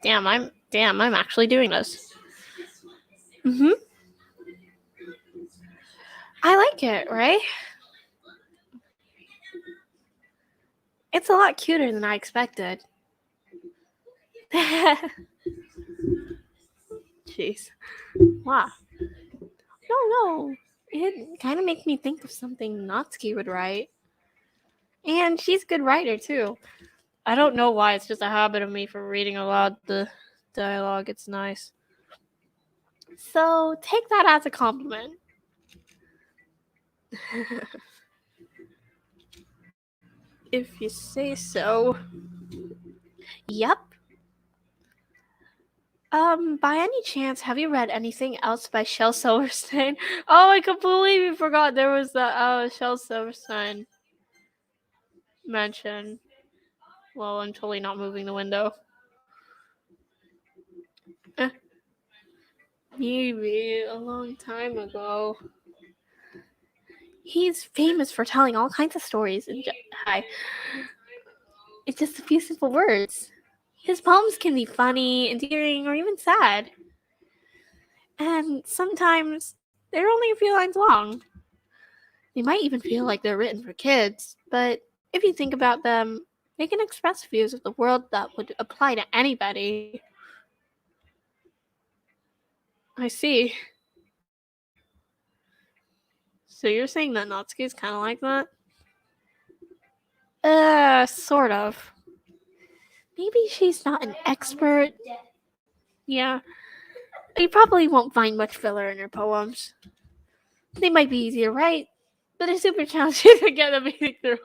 Damn, I'm actually doing this. Mm-hmm. I like it, right? It's a lot cuter than I expected. Jeez. Wow. No. It kind of makes me think of something Natsuki would write. And she's a good writer, too. I don't know why. It's just a habit of me for reading aloud the dialogue. It's nice. So take that as a compliment. If you say so. Yep. By any chance, have you read anything else by Shel Silverstein? Oh, I completely forgot there was the Shel Silverstein mention. Well, I'm totally not moving the window. Maybe a long time ago. He's famous for telling all kinds of stories in Hi. It's just a few simple words. His poems can be funny, endearing, or even sad. And sometimes they're only a few lines long. They might even feel like they're written for kids, but if you think about them, they can express views of the world that would apply to anybody. I see. So you're saying that Natsuki is kind of like that? Sort of. Maybe she's not an expert. Yeah. You probably won't find much filler in her poems. They might be easy to write, but they're super challenging to get a meaning through.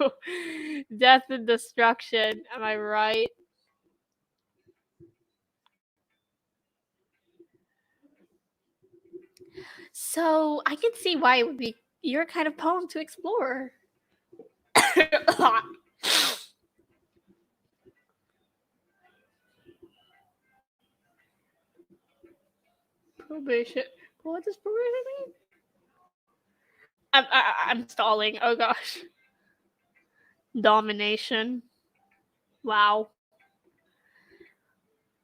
Death and destruction, am I right? So I can see why it would be your kind of poem to explore. Probation. What does probation mean? I'm stalling. Oh gosh. Domination. Wow.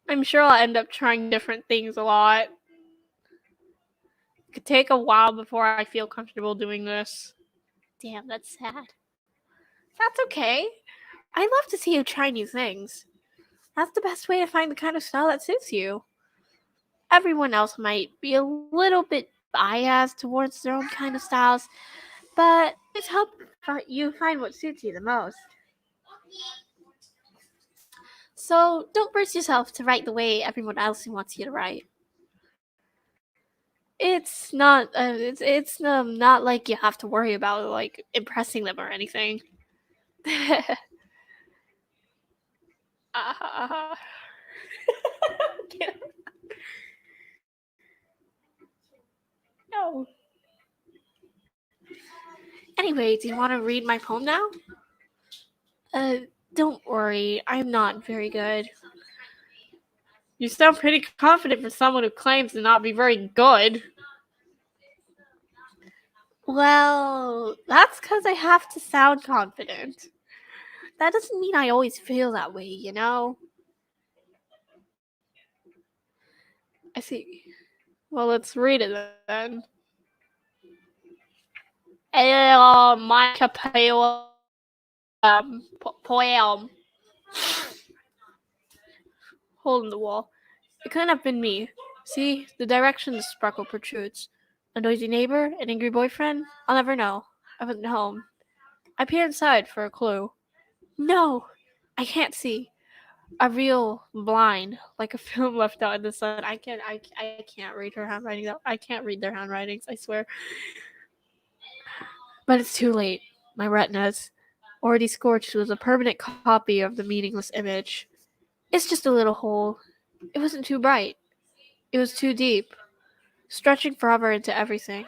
I'm sure I'll end up trying different things a lot. It could take a while before I feel comfortable doing this. Damn, that's sad. That's okay. I love to see you try new things. That's the best way to find the kind of style that suits you. Everyone else might be a little bit biased towards their own kind of styles, but it's help you find what suits you the most. So don't force yourself to write the way everyone else wants you to write. It's not. It's not like you have to worry about like impressing them or anything. uh, no. Anyway, do you want to read my poem now? Uh, don't worry, I'm not very good. You sound pretty confident for someone who claims to not be very good. Well, that's because I have to sound confident. That doesn't mean I always feel that way, you know? I see. Well, let's read it then. My poem. Hole in the wall. It couldn't have been me. See, the direction the sparkle protrudes. A noisy neighbor? An angry boyfriend? I'll never know. I wasn't home. I peer inside for a clue. No! I can't see. A real blind, like a film left out in the sun. I can't read her handwriting. I can't read their handwritings, I swear. But it's too late. My retinas, already scorched with a permanent copy of the meaningless image. It's just a little hole. It wasn't too bright. It was too deep, stretching forever into everything.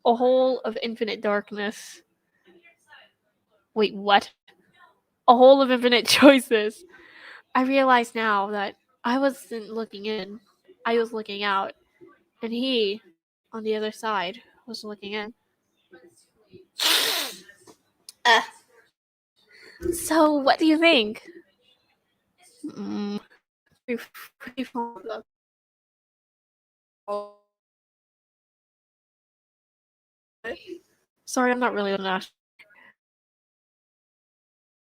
A hole of infinite darkness. Wait, what? A hole of infinite choices. I realize now that I wasn't looking in. I was looking out. And he, on the other side, was looking in. Uh, so, what do you think? pretty fond of. Sorry, I'm not really a national.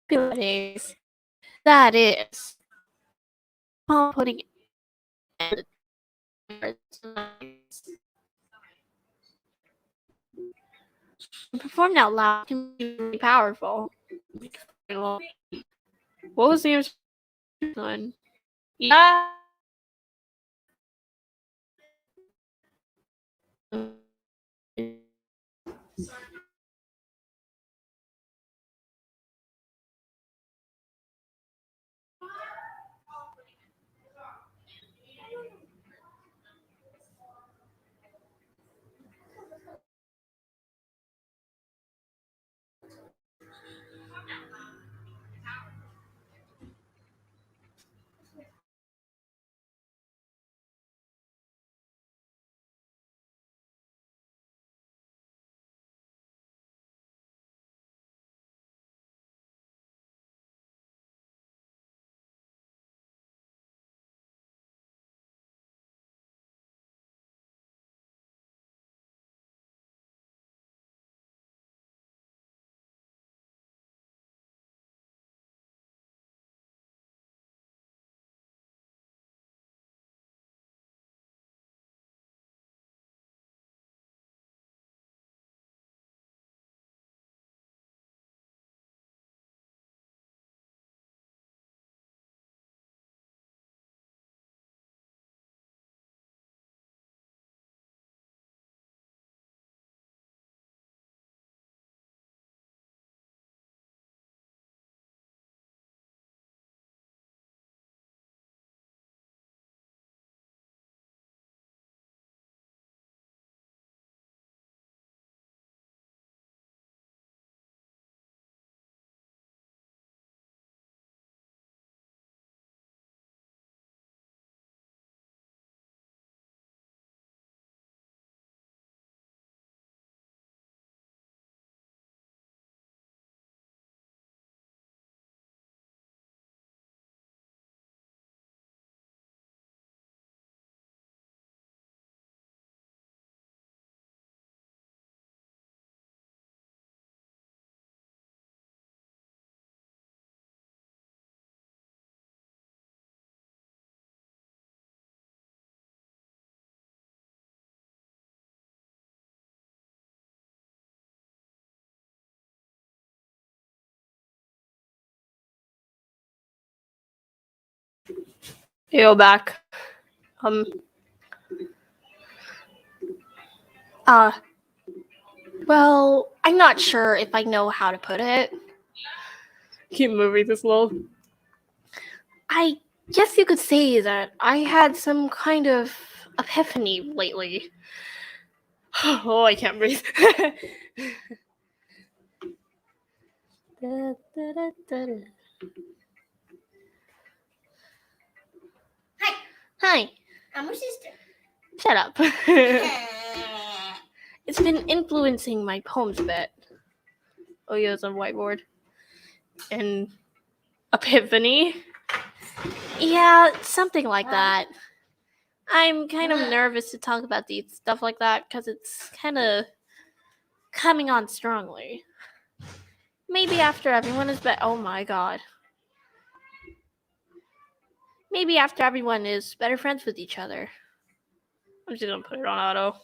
Days. That is. Putting performed out loud can be really powerful. What was the answer? Yeah. Yo, back. Um. Uh. Well, I'm not sure if I know how to put it. Keep moving this little. I guess you could say that I had some kind of epiphany lately. Oh, I can't breathe. Hi, Hi. I'm your sister. Shut up. It's been influencing my poems a bit. Oh, yeah, it's on whiteboard. And epiphany? Yeah, something like that. I'm kind of nervous to talk about these stuff like that because it's kind of coming on strongly. Maybe after everyone is oh my god. Maybe after everyone is better friends with each other. I'm just gonna put it on auto.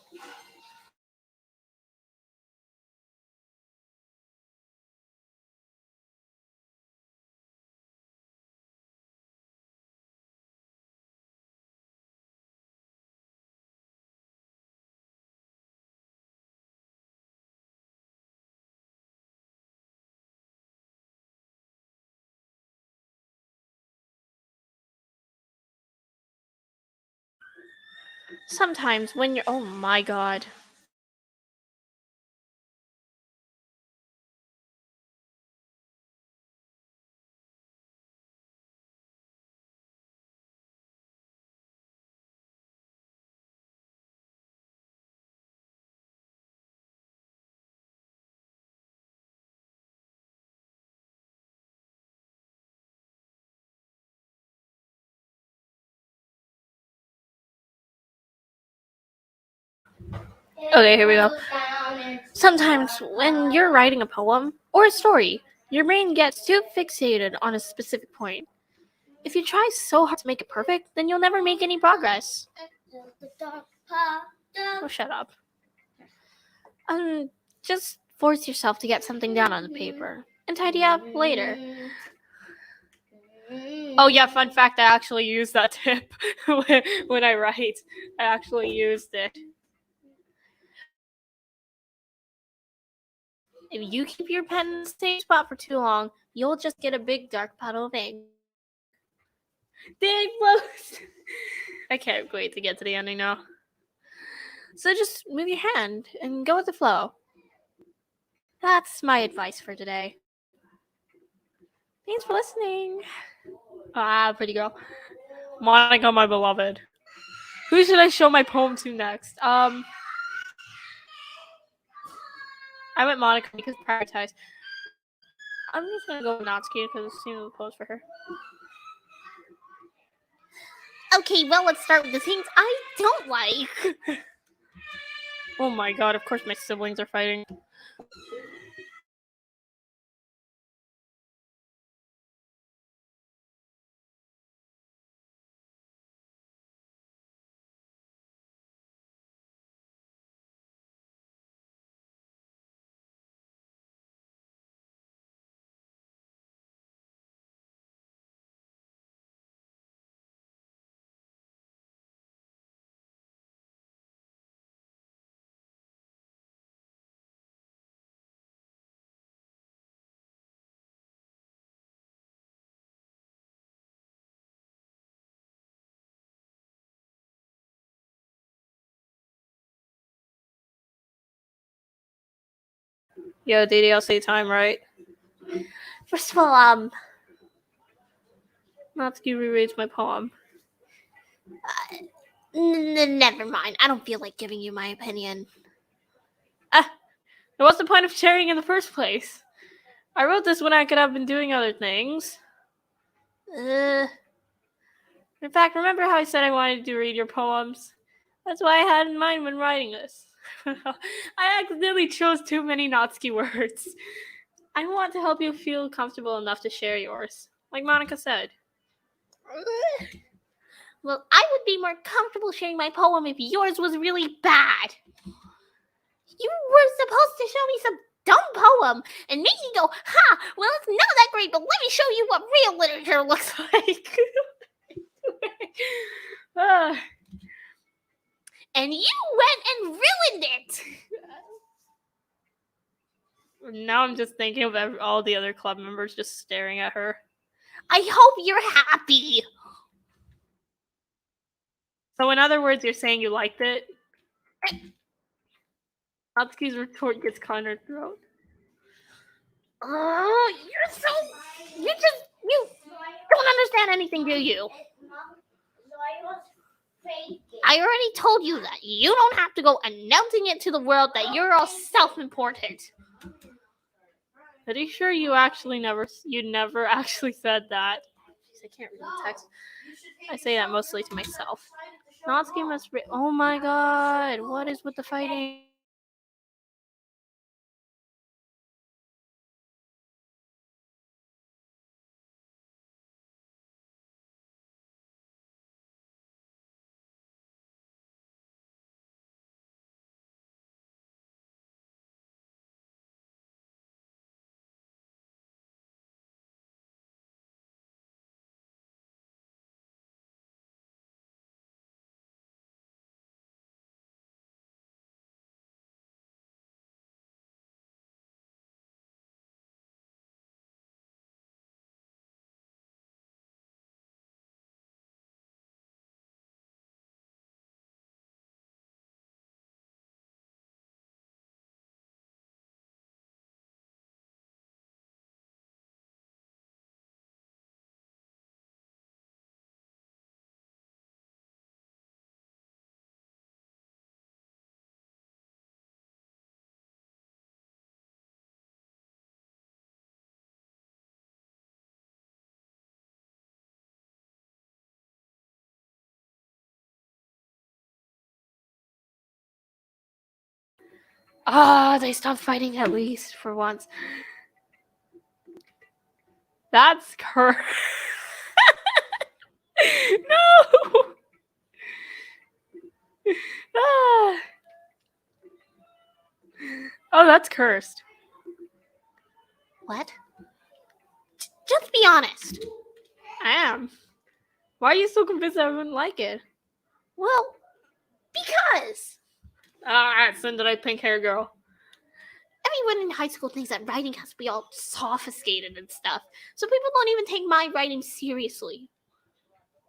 Sometimes when you're oh my god. Okay, here we go. Sometimes when you're writing a poem or a story, your brain gets too fixated on a specific point. If you try so hard to make it perfect, then you'll never make any progress. Oh, shut up. Just force yourself to get something down on the paper and tidy up later. Oh yeah, fun fact, I actually use that tip when I write. I actually used it. If you keep your pen in the same spot for too long, you'll just get a big dark puddle of ink. Dang, close! I can't wait to get to the ending now. So just move your hand and go with the flow. That's my advice for today. Thanks for listening. Ah, pretty girl. Monica, my beloved. Who should I show my poem to next? I went Monica because prioritize. I'm just gonna go with Natsuki because it seems close for her. Okay, well, let's start with the things I don't like. Oh my god, of course my siblings are fighting. Yo, DDLC time, right? First of all, Natsuki rereads my poem. Never mind. I don't feel like giving you my opinion. What's the point of sharing in the first place? I wrote this when I could have been doing other things. In fact, remember how I said I wanted to read your poems? That's what I had in mind when writing this. I accidentally chose too many Natsuki words. I want to help you feel comfortable enough to share yours, like Monica said. Well, I would be more comfortable sharing my poem if yours was really bad. You were supposed to show me some dumb poem and make me go, ha, well, it's not that great, but let me show you what real literature looks like. And you went and ruined it. Now I'm just thinking of all the other club members just staring at her. I hope you're happy. So in other words, you're saying you liked it? Natsuki's retort gets caught in her throat. Oh, you don't understand anything, do you? I already told you that. You don't have to go announcing it to the world that you're all self-important. Pretty sure you never actually said that. Jeez, I can't read the text. I say that mostly to myself. Natsuki must be. Oh my god, what is with the fighting? They stopped fighting at least for once. That's No! Ah. Oh, that's cursed. What? Just be honest. I am. Why are you so convinced I wouldn't like it? Well, because Cinderella pink hair girl. everyone in high school thinks that writing has to be all sophisticated and stuff, so people don't even take my writing seriously.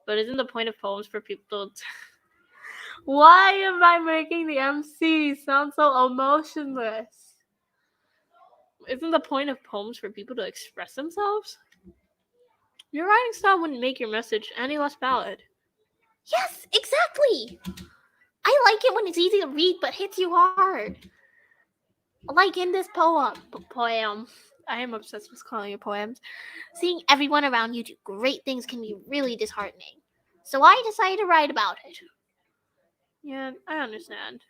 But isn't the point of poems for people to... Why am I making the MC sound so emotionless? Isn't the point of poems for people to express themselves? Your writing style wouldn't make your message any less valid. Yes, exactly. I like it when it's easy to read but hits you hard. Like in this poem. I am obsessed with calling it poems. Seeing everyone around you do great things can be really disheartening. So I decided to write about it. Yeah, I understand.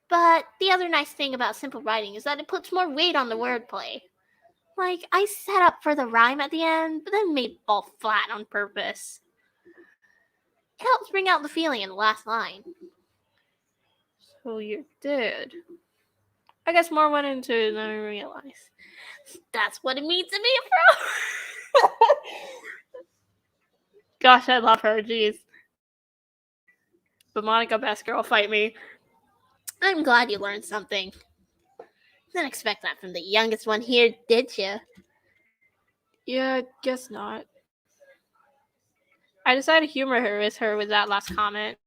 But the other nice thing about simple writing is that it puts more weight on the wordplay. Like, I set up for the rhyme at the end, but then made it fall flat on purpose. It helps bring out the feeling in the last line. So you did. I guess more went into it than I realized. That's what it means to be a pro. Gosh, I love her, jeez. But Monica, best girl, fight me. I'm glad you learned something. Didn't expect that from the youngest one here, did you? Yeah, guess not. I decided to humor her with that last comment.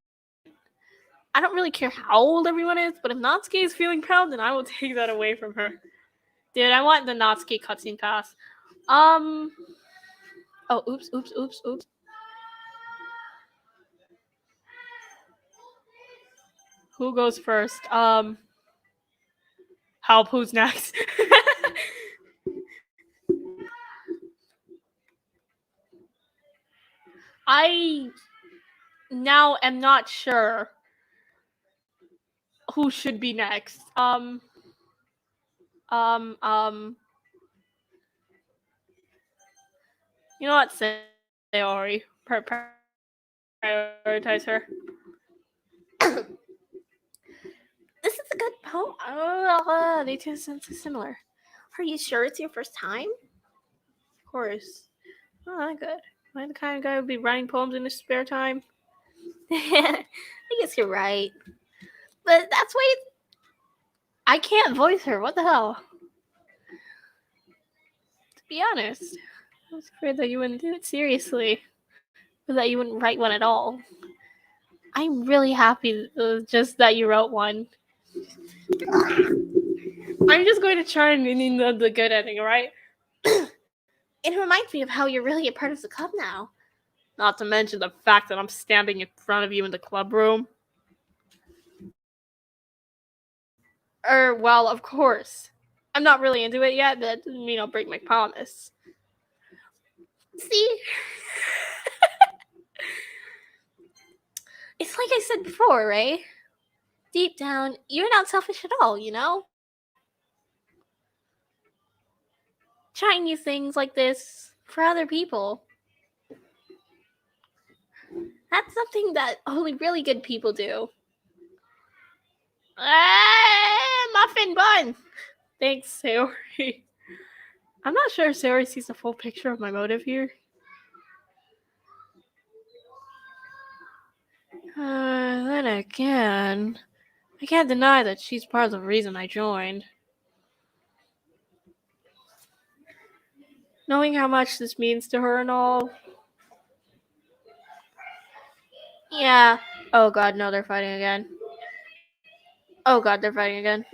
I don't really care how old everyone is, but if Natsuki is feeling proud, then I will take that away from her. Dude, I want the Natsuki cutscene pass. Oh, oops. Who goes first? Help, who's next? I now am not sure who should be next. You know what, Sayori? Prioritize her. This is a good poem. They two sound so similar. Are you sure it's your first time? Of course. Oh, good. Am I the kind of guy who would be writing poems in his spare time? I guess you're right. But that's why I can't voice her. What the hell? To be honest, I was afraid that you wouldn't do it seriously, or that you wouldn't write one at all. I'm really happy just that you wrote one. I'm just going to try and mean the good ending, alright? it reminds me of how you're really a part of the club now. Not to mention the fact that I'm standing in front of you in the club room. Well, of course. I'm not really into it yet, but that doesn't mean I'll break my promise. See? It's like I said before, right? Deep down, you're not selfish at all, you know? Trying new things like this for other people. That's something that only really good people do. Muffin bun! Thanks, Sayori. I'm not sure if Sayori sees the full picture of my motive here. Then again, I can't deny that she's part of the reason I joined. Knowing how much this means to her and all. Yeah. Oh god, no, they're fighting again. Oh god, they're fighting again.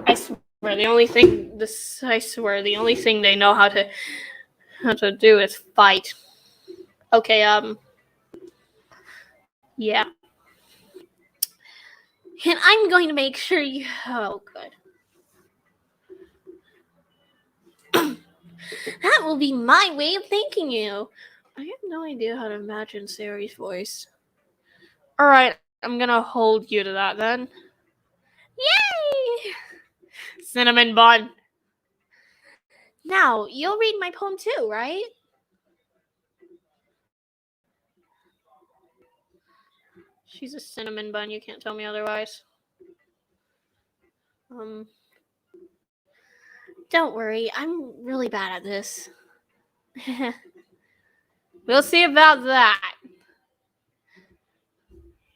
I swear the only thing they know how to do is fight. Okay, yeah. And I'm going to make sure you. Oh, good. That will be my way of thanking you. I have no idea how to imagine Sari's voice. Alright, I'm gonna hold you to that then. Yay! Cinnamon bun. Now, you'll read my poem too, right? She's a cinnamon bun, you can't tell me otherwise. Don't worry, I'm really bad at this. We'll see about that.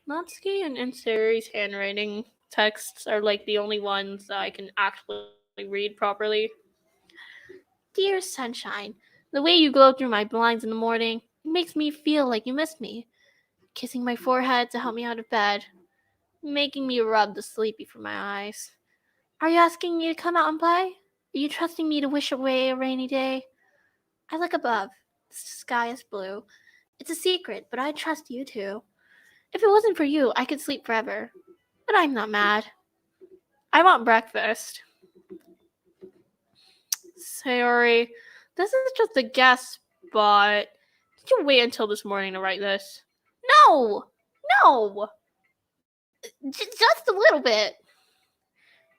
Natsuki and Sari's handwriting texts are like the only ones that I can actually read properly. Dear sunshine, the way you glow through my blinds in the morning makes me feel like you missed me. Kissing my forehead to help me out of bed, making me rub the sleepy from my eyes. Are you asking me to come out and play? Are you trusting me to wish away a rainy day? I look above. The sky is blue. It's a secret, but I trust you too. If it wasn't for you, I could sleep forever. But I'm not mad. I want breakfast. Sayori, this is just a guess, but did you wait until this morning to write this? No! No! Just a little bit.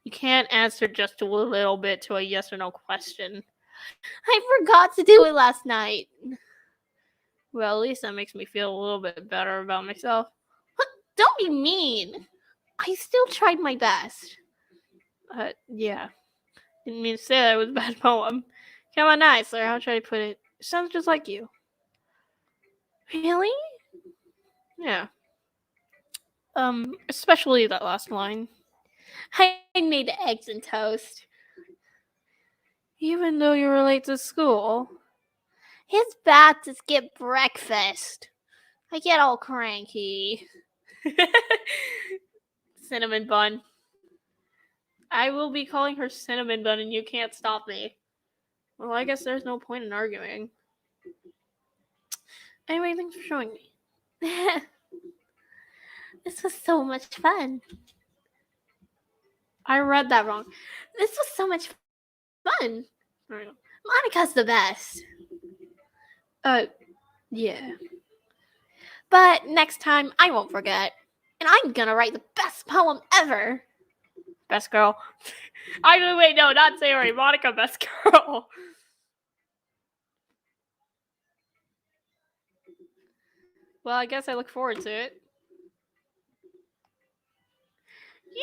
You can't answer just a little bit to a yes or no question. I forgot to do it last night. Well, at least that makes me feel a little bit better about myself. Don't be mean. I still tried my best. Yeah. Didn't mean to say that it was a bad poem. Come on, nice, or how should I put it? It sounds just like you. Really? Yeah. Especially that last line. I made eggs and toast. Even though you were late to school. It's bad to skip breakfast. I get all cranky. Cinnamon bun. I will be calling her cinnamon bun and you can't stop me. Well, I guess there's no point in arguing. Anyway, thanks for showing me. This was so much fun. I read that wrong. This was so much fun. Monica's the best. Yeah. But next time, I won't forget. And I'm gonna write the best poem ever. Best girl. Actually, wait, no, not Sayori. Monica, best girl. Well, I guess I look forward to it. Yay!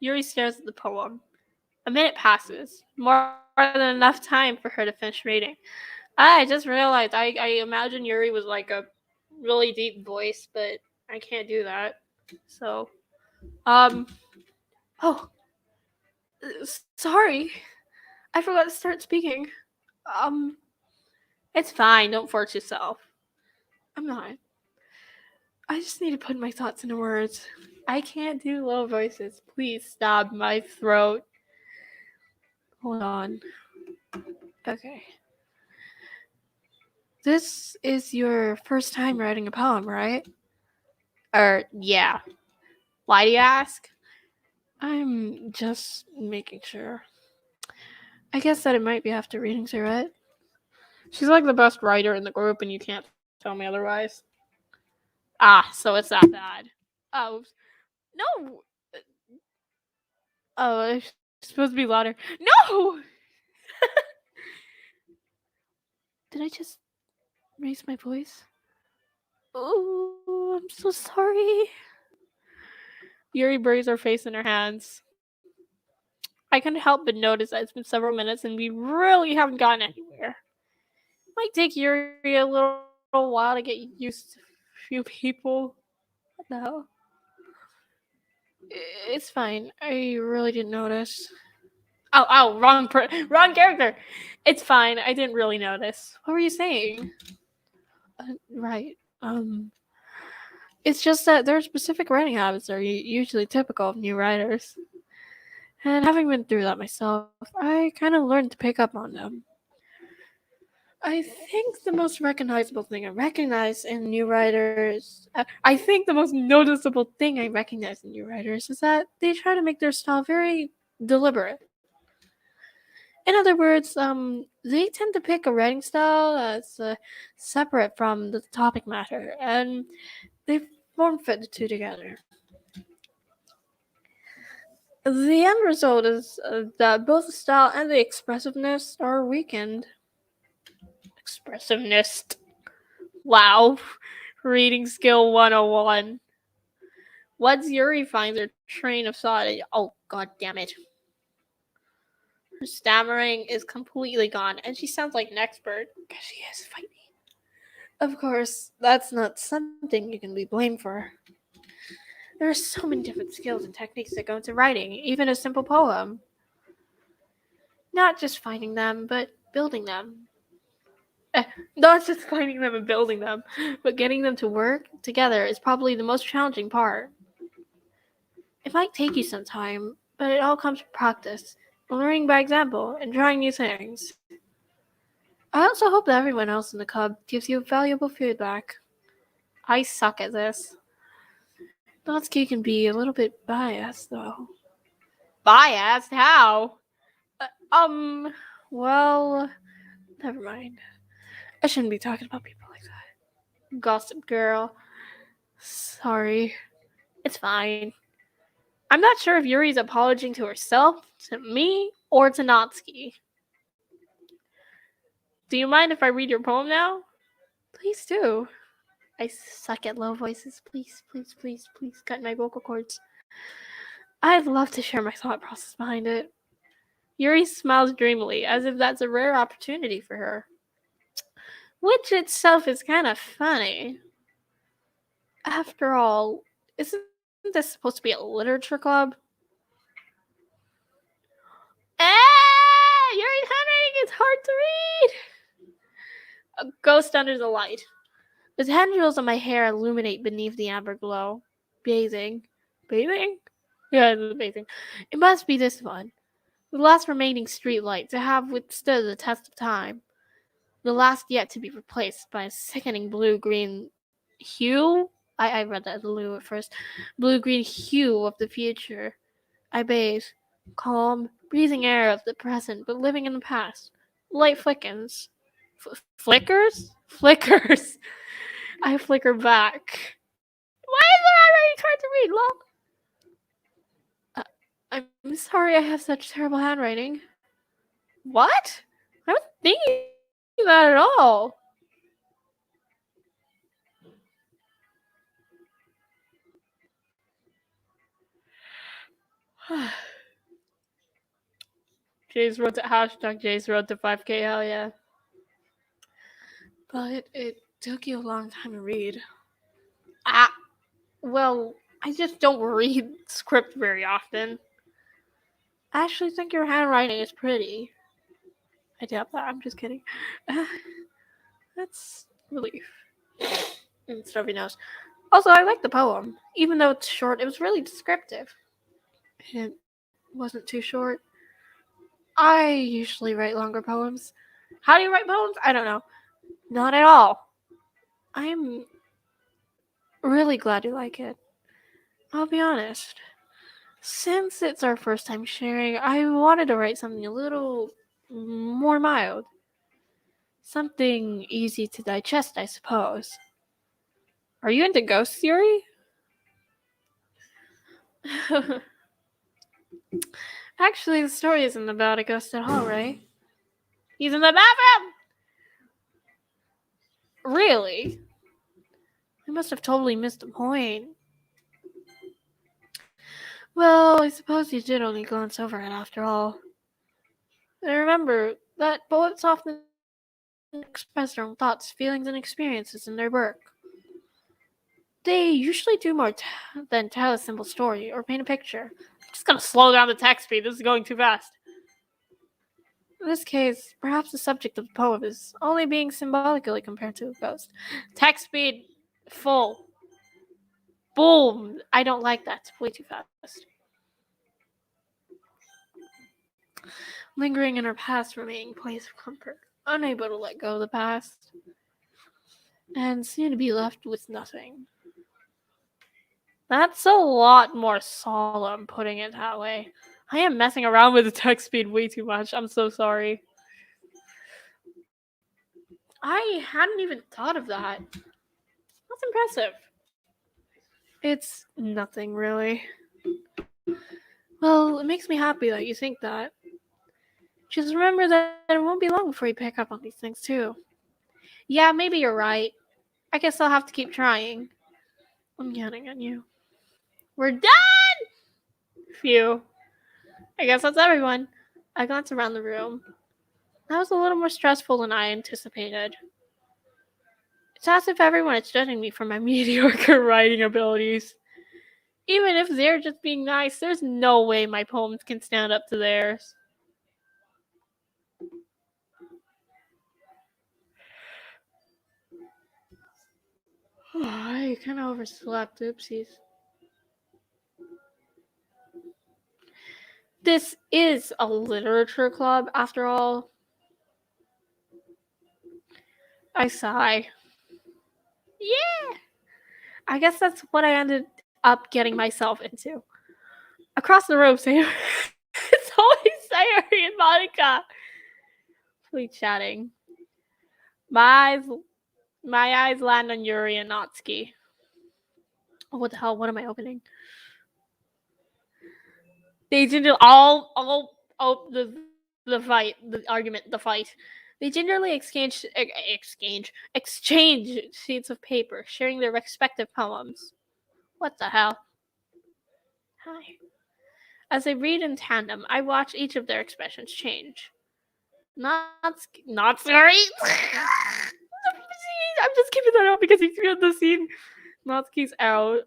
Yuri stares at the poem. A minute passes. More than enough time for her to finish reading. I just realized I imagine Yuri was like a really deep voice, but I can't do that. So, oh, sorry. I forgot to start speaking. It's fine. Don't force yourself. I'm not. I just need to put my thoughts into words. I can't do low voices. Please stop my throat. Hold on. Okay. This is your first time writing a poem, right? Yeah. Why do you ask? I'm just making sure. I guess that it might be after reading through it. She's like the best writer in the group, and you can't tell me otherwise. Ah, so it's that bad. Oh, no. Oh, it's supposed to be louder. No! Did I just raise my voice? Oh, I'm so sorry. Yuri buries her face in her hands. I couldn't help but notice that it's been several minutes and we really haven't gotten anywhere. Might take Yuri a little while to get used to a few people. What the hell? It's fine. I really didn't notice. Oh, wrong character. It's fine. I didn't really notice. What were you saying? Right. It's just that there are specific writing habits that are usually typical of new writers. And having been through that myself, I kind of learned to pick up on them. I think the most recognizable thing I recognize in new writers, I think the most noticeable thing I recognize in new writers is that they try to make their style very deliberate. In other words, they tend to pick a writing style that's separate from the topic matter, and they form fit the two together. The end result is that both the style and the expressiveness are weakened. Expressiveness. Wow. Reading skill 101. Once Yuri finds her train of thought, oh god damn it. Her stammering is completely gone, and she sounds like an expert, because she is fighting. Of course, that's not something you can be blamed for. There are so many different skills and techniques that go into writing, even a simple poem. Not just finding them, but building them. Not just finding them and building them, but getting them to work together is probably the most challenging part. It might take you some time, but it all comes from practice, learning by example, and trying new things. I also hope that everyone else in the club gives you valuable feedback. I suck at this. Natsuki can be a little bit biased, though. Biased? How? Well, never mind. I shouldn't be talking about people like that. Gossip girl. Sorry. It's fine. I'm not sure if Yuri's apologizing to herself, to me, or to Natsuki. Do you mind if I read your poem now? Please do. I suck at low voices. Please, please, please, please cut my vocal cords. I'd love to share my thought process behind it. Yuri smiles dreamily, as if that's a rare opportunity for her. Which itself is kind of funny. After all, isn't this supposed to be a literature club? Yuri's handwriting is hard to read! A ghost under the light. The tendrils of my hair illuminate beneath the amber glow. Bathing. Bathing? Yeah, it's bathing. It must be this one. The last remaining streetlight to have withstood the test of time. The last yet to be replaced by a sickening blue-green hue? I read that blue at first. Blue-green hue of the future. I bathe. Calm, breathing air of the present, but living in the past. Light flickers. Flickers? Flickers. I flicker back. Why is it already hard to read, lol? I'm sorry I have such terrible handwriting. What? I wasn't thinking that at all. Jay's road to hashtag Jay's road to 5K, hell yeah. But it took you a long time to read. Well, I just don't read script very often. I actually think your handwriting is pretty. I doubt that, I'm just kidding. That's relief. And stuffy nose. Also, I like the poem. Even though it's short, it was really descriptive. It wasn't too short. I usually write longer poems. How do you write poems? I don't know. Not at all. I'm really glad you like it. I'll be honest. Since it's our first time sharing, I wanted to write something a little more mild. Something easy to digest, I suppose. Are you into ghost theory? Actually, the story isn't about a ghost at all, right? He's in the bathroom! Really? I must have totally missed the point. Well, I suppose you did only glance over it after all. And remember that poets often express their own thoughts, feelings, and experiences in their work. They usually do more than tell a simple story or paint a picture. I'm just gonna slow down the text speed. This is going too fast. In this case, perhaps the subject of the poem is only being symbolically compared to a ghost. Text speed full. Boom! I don't like that. It's way too fast. Lingering in her past remaining place of comfort, unable to let go of the past, and soon to be left with nothing. That's a lot more solemn, putting it that way. I am messing around with the text speed way too much. I'm so sorry. I hadn't even thought of that. That's impressive. It's nothing, really. Well, it makes me happy that you think that. Just remember that it won't be long before you pick up on these things, too. Yeah, maybe you're right. I guess I'll have to keep trying. I'm counting on you. We're done! Phew. I guess that's everyone. I glanced around the room. That was a little more stressful than I anticipated. It's as if everyone is judging me for my mediocre writing abilities. Even if they're just being nice, there's no way my poems can stand up to theirs. I kind of overslept. Oopsies. This is a literature club, after all. I sigh. Yeah! I guess that's what I ended up getting myself into. Across the room, Sayori. It's always Sayori and Monica. Please chatting. My eyes land on Yuri and Natsuki. Oh, what the hell? What am I opening? They gingerly the fight, the argument, the fight. They gingerly exchange sheets of paper, sharing their respective poems. What the hell? Hi. As they read in tandem, I watch each of their expressions change. Not sorry. I'm just keeping that up because he's in the scene. Natsuki's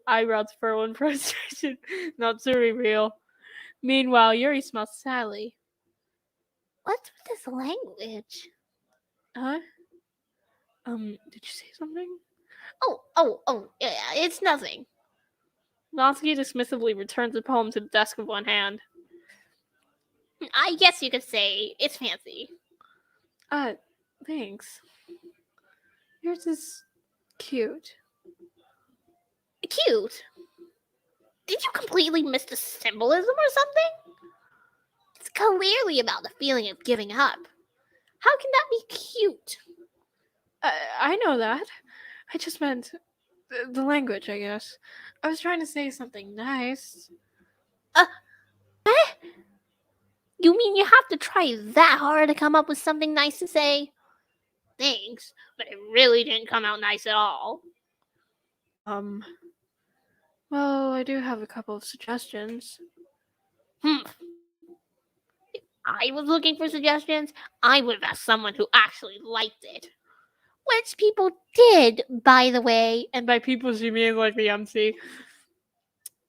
eyebrows furrow in frustration. Not surreal. Meanwhile, Yuri smiles sadly. What's with this language? Huh? Did you say something? Yeah, it's nothing. Natsuki dismissively returns the poem to the desk with one hand. I guess you could say it's fancy. Thanks. Yours is cute. Cute? Did you completely miss the symbolism or something? It's clearly about the feeling of giving up. How can that be cute? I know that. I just meant the language, I guess. I was trying to say something nice. You mean you have to try that hard to come up with something nice to say? Thanks, but it really didn't come out nice at all. Well, I do have a couple of suggestions. If I was looking for suggestions, I would have asked someone who actually liked it. Which people did, by the way. And by people, she means like the MC.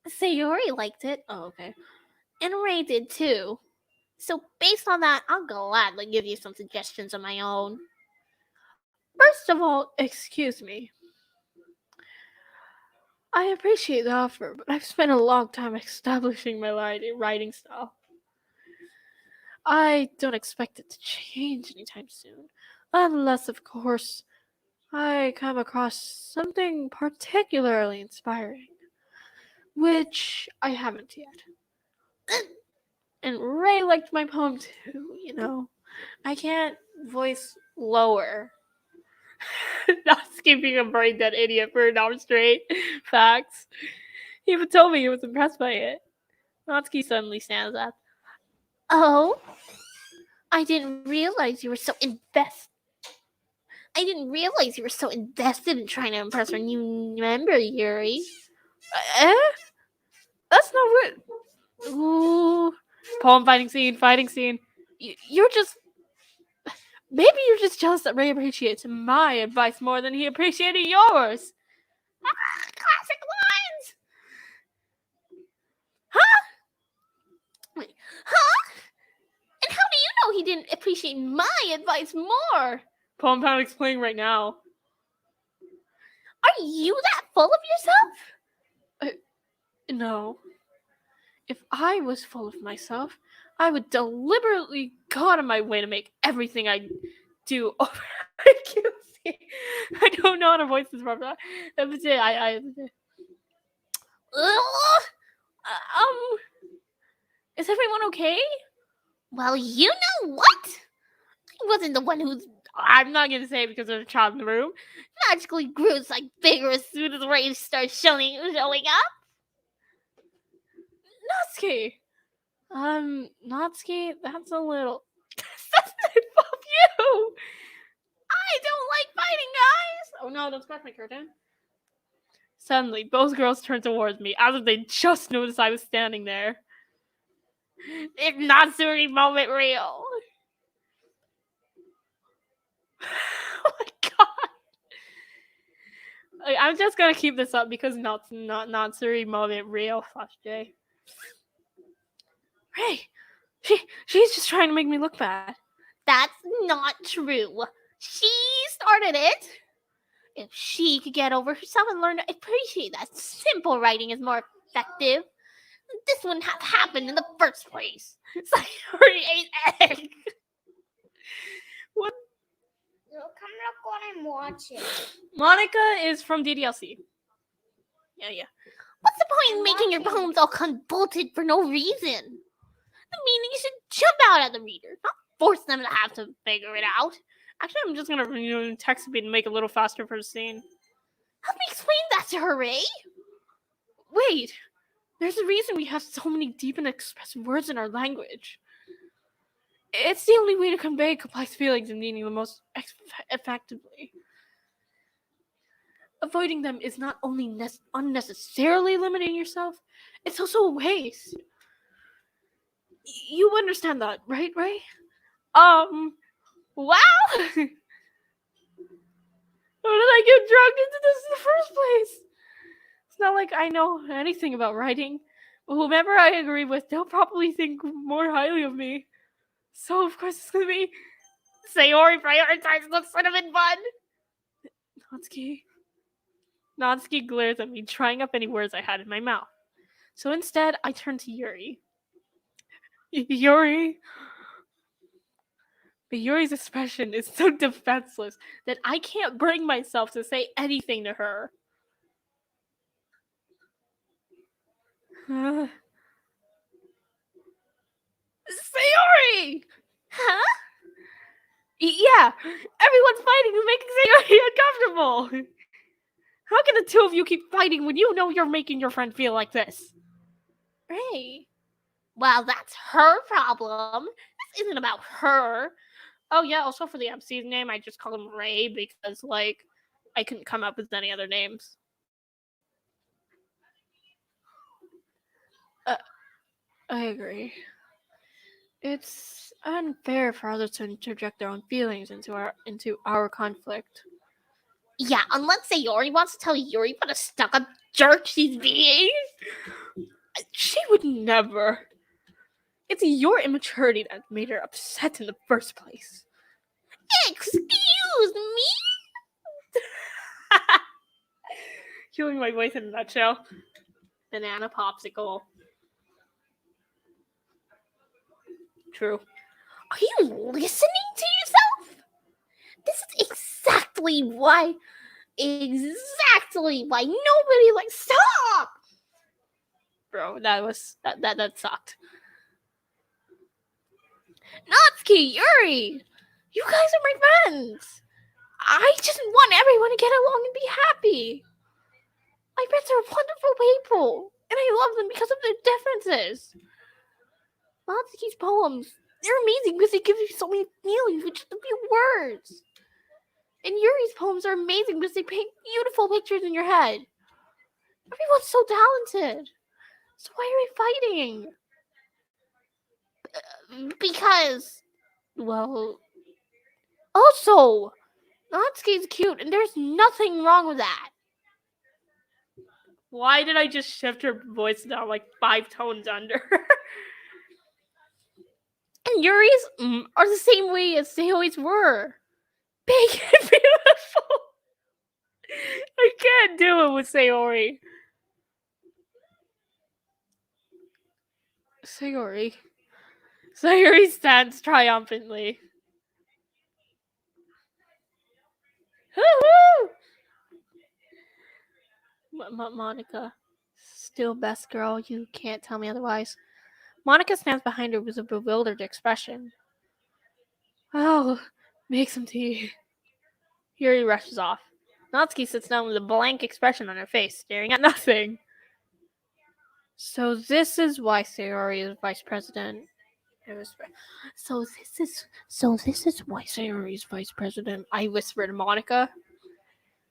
Sayori liked it. Oh, okay. And Ray did too. So based on that, I'll gladly give you some suggestions of my own. First of all, excuse me. I appreciate the offer, but I've spent a long time establishing my writing style. I don't expect it to change anytime soon. Unless, of course, I come across something particularly inspiring. Which I haven't yet. And Ray liked my poem too, you know. I can't voice lower. Not skipping a brain dead idiot for an hour straight. Facts. He even told me he was impressed by it. Natsuki suddenly stands up. Oh? I didn't realize you were so invested in trying to impress our new member, Yuri. That's not what... Ooh. Poem fighting scene. You're just... Maybe you're just jealous that Ray appreciates my advice more than he appreciated yours. Classic lines! Wait, huh? And how do you know he didn't appreciate my advice more. Poem Panic's playing right now. Are you that full of yourself? No. If I was full of myself, I would deliberately go out of my way to make everything I do over accuracy. I don't know how to voice this properly. Is everyone okay? Well, you know what? I wasn't the one who's I'm not gonna say it because there's a child in the room. magically grew like bigger as soon as rage starts showing up. Natsuki. Natsuki, that's a little sensitive of you. I don't like fighting, guys. Oh no, don't scratch my curtain. Suddenly, both girls turned towards me, as if they just noticed I was standing there. It's not Suri moment real. Oh my god! I'm just gonna keep this up because not Suri moment real /J. Hey, she's just trying to make me look bad. That's not true. She started it. If she could get over herself and learn to appreciate that simple writing is more effective, this wouldn't have happened in the first place. Sayori ate egg. What? Look, I'm not gonna watch it. Monica is from DDLC. Yeah. What's the point in making your poems all convoluted for no reason? The meaning should jump out at the reader, not force them to have to figure it out. Actually, I'm just gonna text me to make it a little faster for the scene. Help me explain that to her, eh? Wait, there's a reason we have so many deep and expressive words in our language. It's the only way to convey complex feelings and meaning the most effectively. Avoiding them is not only unnecessarily limiting yourself, it's also a waste. You understand that, right, Ray? Wow! How did I get dragged into this in the first place? It's not like I know anything about writing, but whomever I agree with, they'll probably think more highly of me. So, of course, it's gonna be Sayori prioritized the cinnamon bun. Natsuki glares at me, trying up any words I had in my mouth. So instead, I turn to Yuri. Yuri. But Yuri's expression is so defenseless that I can't bring myself to say anything to her. Sayori! Huh? Yeah, everyone's fighting and making Sayori uncomfortable. How can the two of you keep fighting when you know you're making your friend feel like this? Ray. Well, that's her problem. This isn't about her. Oh yeah, also for the MC's name, I just call him Ray because, I couldn't come up with any other names. I agree. It's unfair for others to interject their own feelings into our conflict. Yeah, unless Sayori wants to tell Yuri what a stuck-up jerk she's being. She would never. It's your immaturity that made her upset in the first place. Excuse me? Hearing my voice in a nutshell. Banana popsicle. True. Are you listening to yourself? This is exactly why nobody stop! Bro, that sucked. Natsuki, Yuri, you guys are my friends. I just want everyone to get along and be happy. My friends are wonderful people, and I love them because of their differences. Natsuki's poems, they're amazing because they give you so many feelings with just a few words. And Yuri's poems are amazing because they paint beautiful pictures in your head. Everyone's so talented. So why are we fighting? Because, well, also, Natsuki's cute and there's nothing wrong with that. Why did I just shift her voice down 5 tones under? And and Yuri's are the same way as they always were. Big and beautiful. I can't do it with Sayori. Sayori stands triumphantly. Hoo-hoo! Monica. Still best girl, you can't tell me otherwise. Monica stands behind her with a bewildered expression. Oh, make some tea. Yuri rushes off. Natsuki sits down with a blank expression on her face, staring at nothing. So this is why Sayori is vice president. So this is why Sayori is vice president. I whisper to Monica.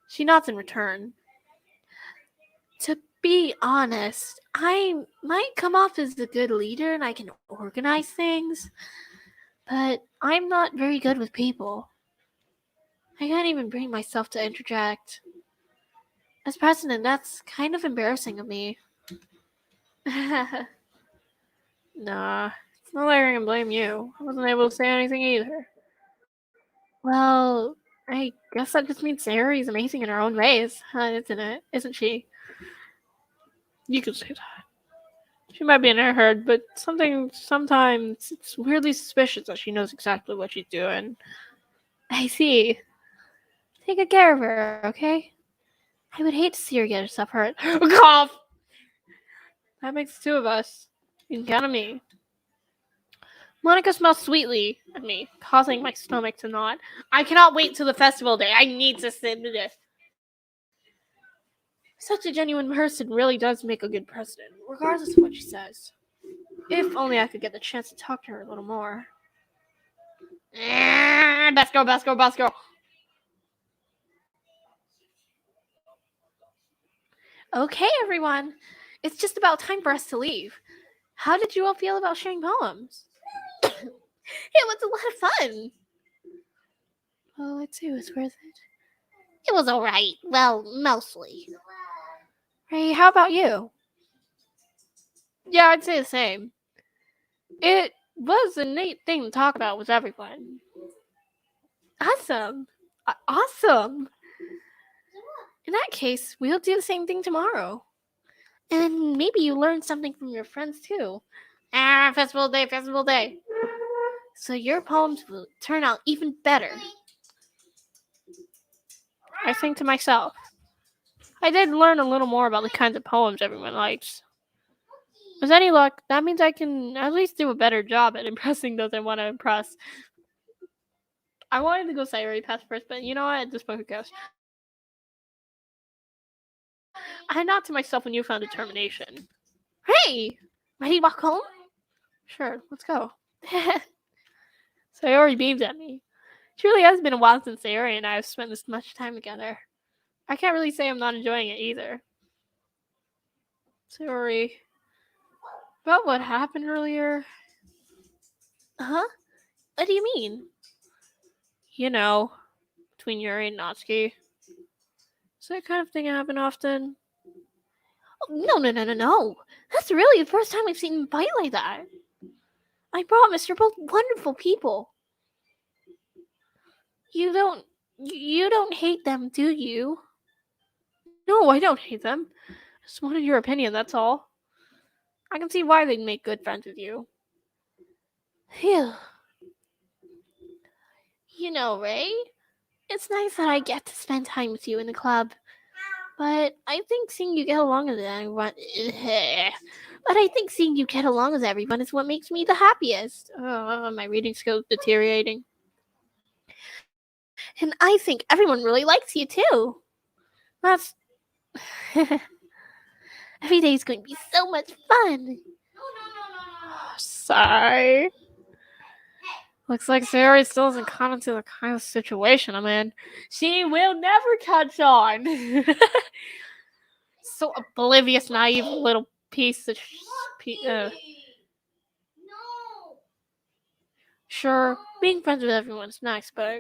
She nods in return. To be honest, I might come off as a good leader and I can organize things, but I'm not very good with people. I can't even bring myself to interject. As president, that's kind of embarrassing of me. Nah, it's not like I can blame you. I wasn't able to say anything either. Well, I guess that just means Sayori's amazing in her own ways, isn't it? Isn't she? You could say that. She might be in her herd, but sometimes it's weirdly suspicious that she knows exactly what she's doing. I see. Take good care of her, okay? I would hate to see her get herself hurt. Cough! That makes two of us. You can count on me. Monica smells sweetly at me, causing my stomach to knot. I cannot wait till the festival day. I need to sit to this. Such a genuine person really does make a good president, regardless of what she says. If only I could get the chance to talk to her a little more. Best girl, best girl, best girl. Okay, everyone. It's just about time for us to leave. How did you all feel about sharing poems? It was a lot of fun. Well, I'd say it was worth it. It was alright. Well, mostly. Ray, how about you? Yeah, I'd say the same. It was a neat thing to talk about with everyone. Awesome. Awesome. In that case, we'll do the same thing tomorrow. And maybe you learned something from your friends too. Festival day, festival day. So your poems will turn out even better. I think to myself. I did learn a little more about the kinds of poems everyone likes. With any luck, that means I can at least do a better job at impressing those I want to impress. I wanted to go Sayori Pass first, but you know what? This book goes. I nod to myself with newfound determination. Hey! Ready to walk home? Sure, let's go. Sayori beams at me. It truly has been a while since Sayori and I have spent this much time together. I can't really say I'm not enjoying it either. Sayori, about what happened earlier? Huh? What do you mean? You know, between Yuri and Natsuki. Is that kind of thing happen often? Oh, no. That's really the first time I've seen them fight like that. I promise, you're both wonderful people. You don't hate them, do you? No, I don't hate them. I just wanted your opinion, that's all. I can see why they'd make good friends with you. Phew. You know, Ray, it's nice that I get to spend time with you in the club. But I think seeing you get along with everyone is what makes me the happiest. Oh, my reading skills deteriorating. And I think everyone really likes you too. That's every day is going to be so much fun. Sigh. Looks like Sayori still hasn't caught on to the kind of situation I'm in. She will never catch on. So oblivious, naive little piece of... No. Sure, being friends with everyone is nice, but...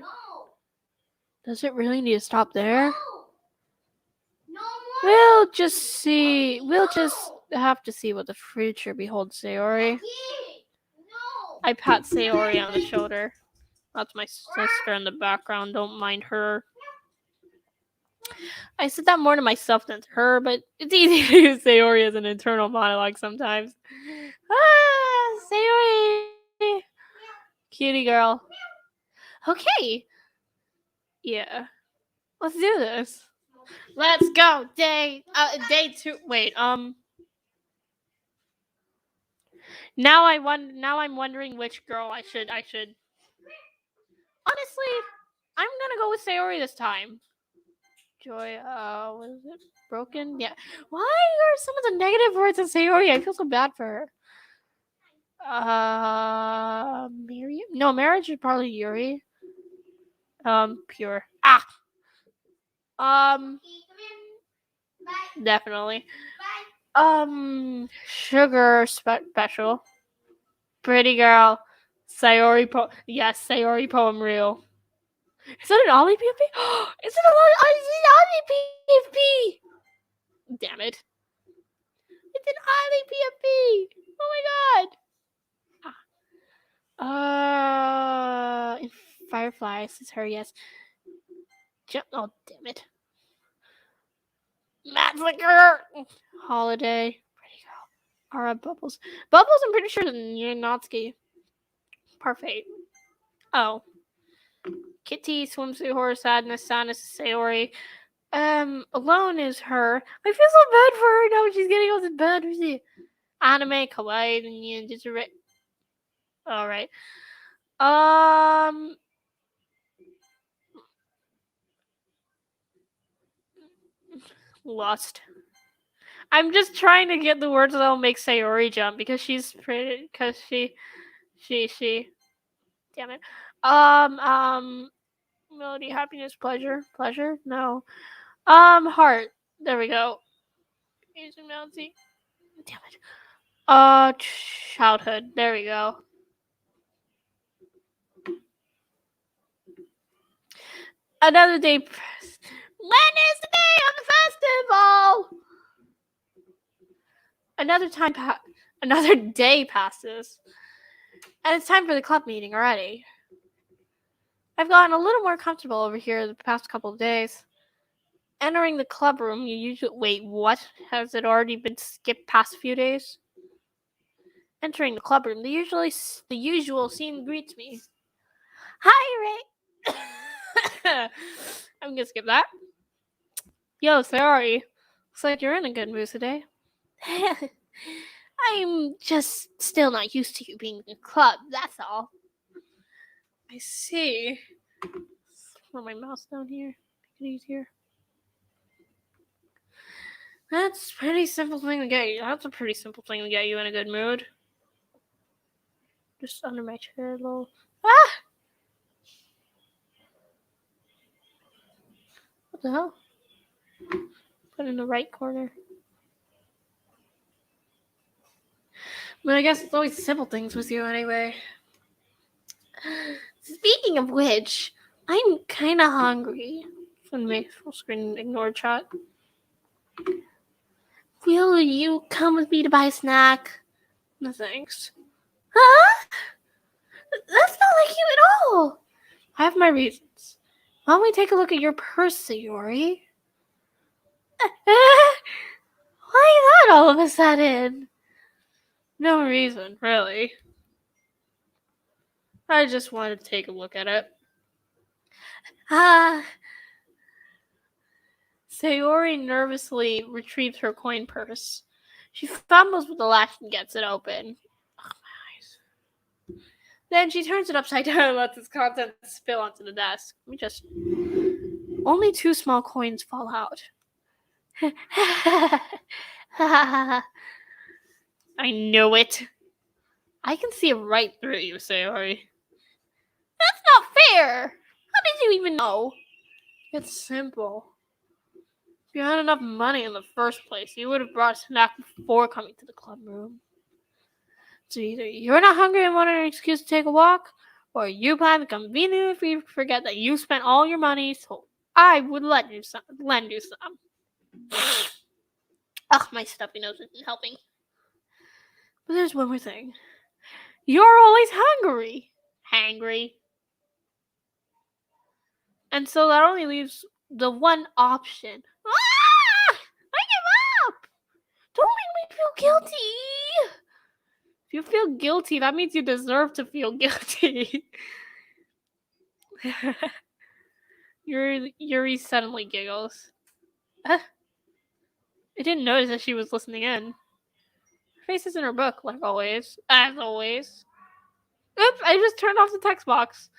Does it really need to stop there? No. We'll just see. We'll just have to see what the future beholds, Sayori. No. I pat Sayori on the shoulder. That's my sister in the background. Don't mind her. I said that more to myself than to her, but it's easy to use Sayori as an internal monologue sometimes. Ah, Sayori! Cutie girl. Okay. Yeah. Let's do this. Let's go. Day 2. Wait, now I'm wondering which girl I should honestly, I'm gonna go with Sayori this time. Joy, what is it? Broken? Yeah. Why are some of the negative words in Sayori? I feel so bad for her. Miriam? No, marriage is probably Yuri. Pure. Definitely. Sugar special. Pretty girl. Sayori poem reel. Is that an Ollie PFP? Is it an Ollie PFP? Damn it. It's an Ollie PFP. Oh my god. Fireflies is her, yes. Oh, damn it. Matt Flicker. Holiday. Pretty girl. Ara Bubbles. Bubbles, I'm pretty sure is Natsuki. Parfait. Oh. Kitty, swimsuit, horror, sadness, Sayori. Alone is her. I feel so bad for her now. She's getting out of bed. Who's she? Anime, kawaii, and just all right. Lost. I'm just trying to get the words that'll make Sayori jump because she's pretty. Because she. Damn it. Melody, happiness, pleasure. No. Heart. There we go. Asian Mountie. Damn it. Childhood. There we go. Another day. When is the day of the festival? Another day passes, and it's time for the club meeting already. I've gotten a little more comfortable over here the past couple of days. Entering the club room, you usually wait. What? Has it already been skipped past a few days? Entering the club room, the usual scene greets me. Hi, Ray. I'm gonna skip that. Yo, sorry. Looks like you're in a good mood today. I'm just still not used to you being in the club, that's all. I see. Put my mouse down here. Make it easier. That's a pretty simple thing to get you. That's a pretty simple thing to get you in a good mood. Just under my chair a little. Ah! What the hell? Put it in the right corner. But I guess it's always simple things with you anyway. Speaking of which, I'm kind of hungry. Full screen ignore chat. Will you come with me to buy a snack? No thanks. Huh? That's not like you at all. I have my reasons. Why don't we take a look at your purse, Sayori? Why that all of a sudden? No reason, really. I just wanted to take a look at it. Sayori nervously retrieves her coin purse. She fumbles with the latch and gets it open. Oh, my eyes. Then she turns it upside down and lets its contents spill onto the desk. Only 2 small coins fall out. I knew it. I can see right through you, Sayori. That's not fair. How did you even know? It's simple. If you had enough money in the first place, you would have brought a snack before coming to the club room. So either you're not hungry and want an excuse to take a walk, or you plan to conveniently forget that you spent all your money, so I would lend you some. Ugh, my stuffy nose isn't helping. But there's one more thing. You're always hungry. Hangry. And so that only leaves the one option. Ah! I give up! Don't make me feel guilty! If you feel guilty, that means you deserve to feel guilty. Yuri suddenly giggles. I didn't notice that she was listening in. Her face is in her book, like always. As always. Oops, I just turned off the text box.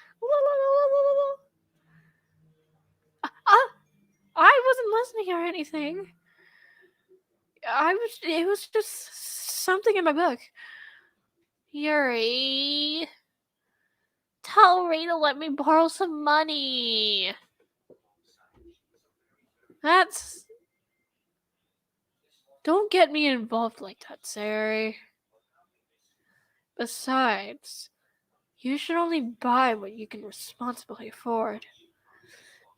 I wasn't listening or anything. It was just something in my book. Yuri. Tell Ray to let me borrow some money. Don't get me involved like that, Sayori. Besides, you should only buy what you can responsibly afford.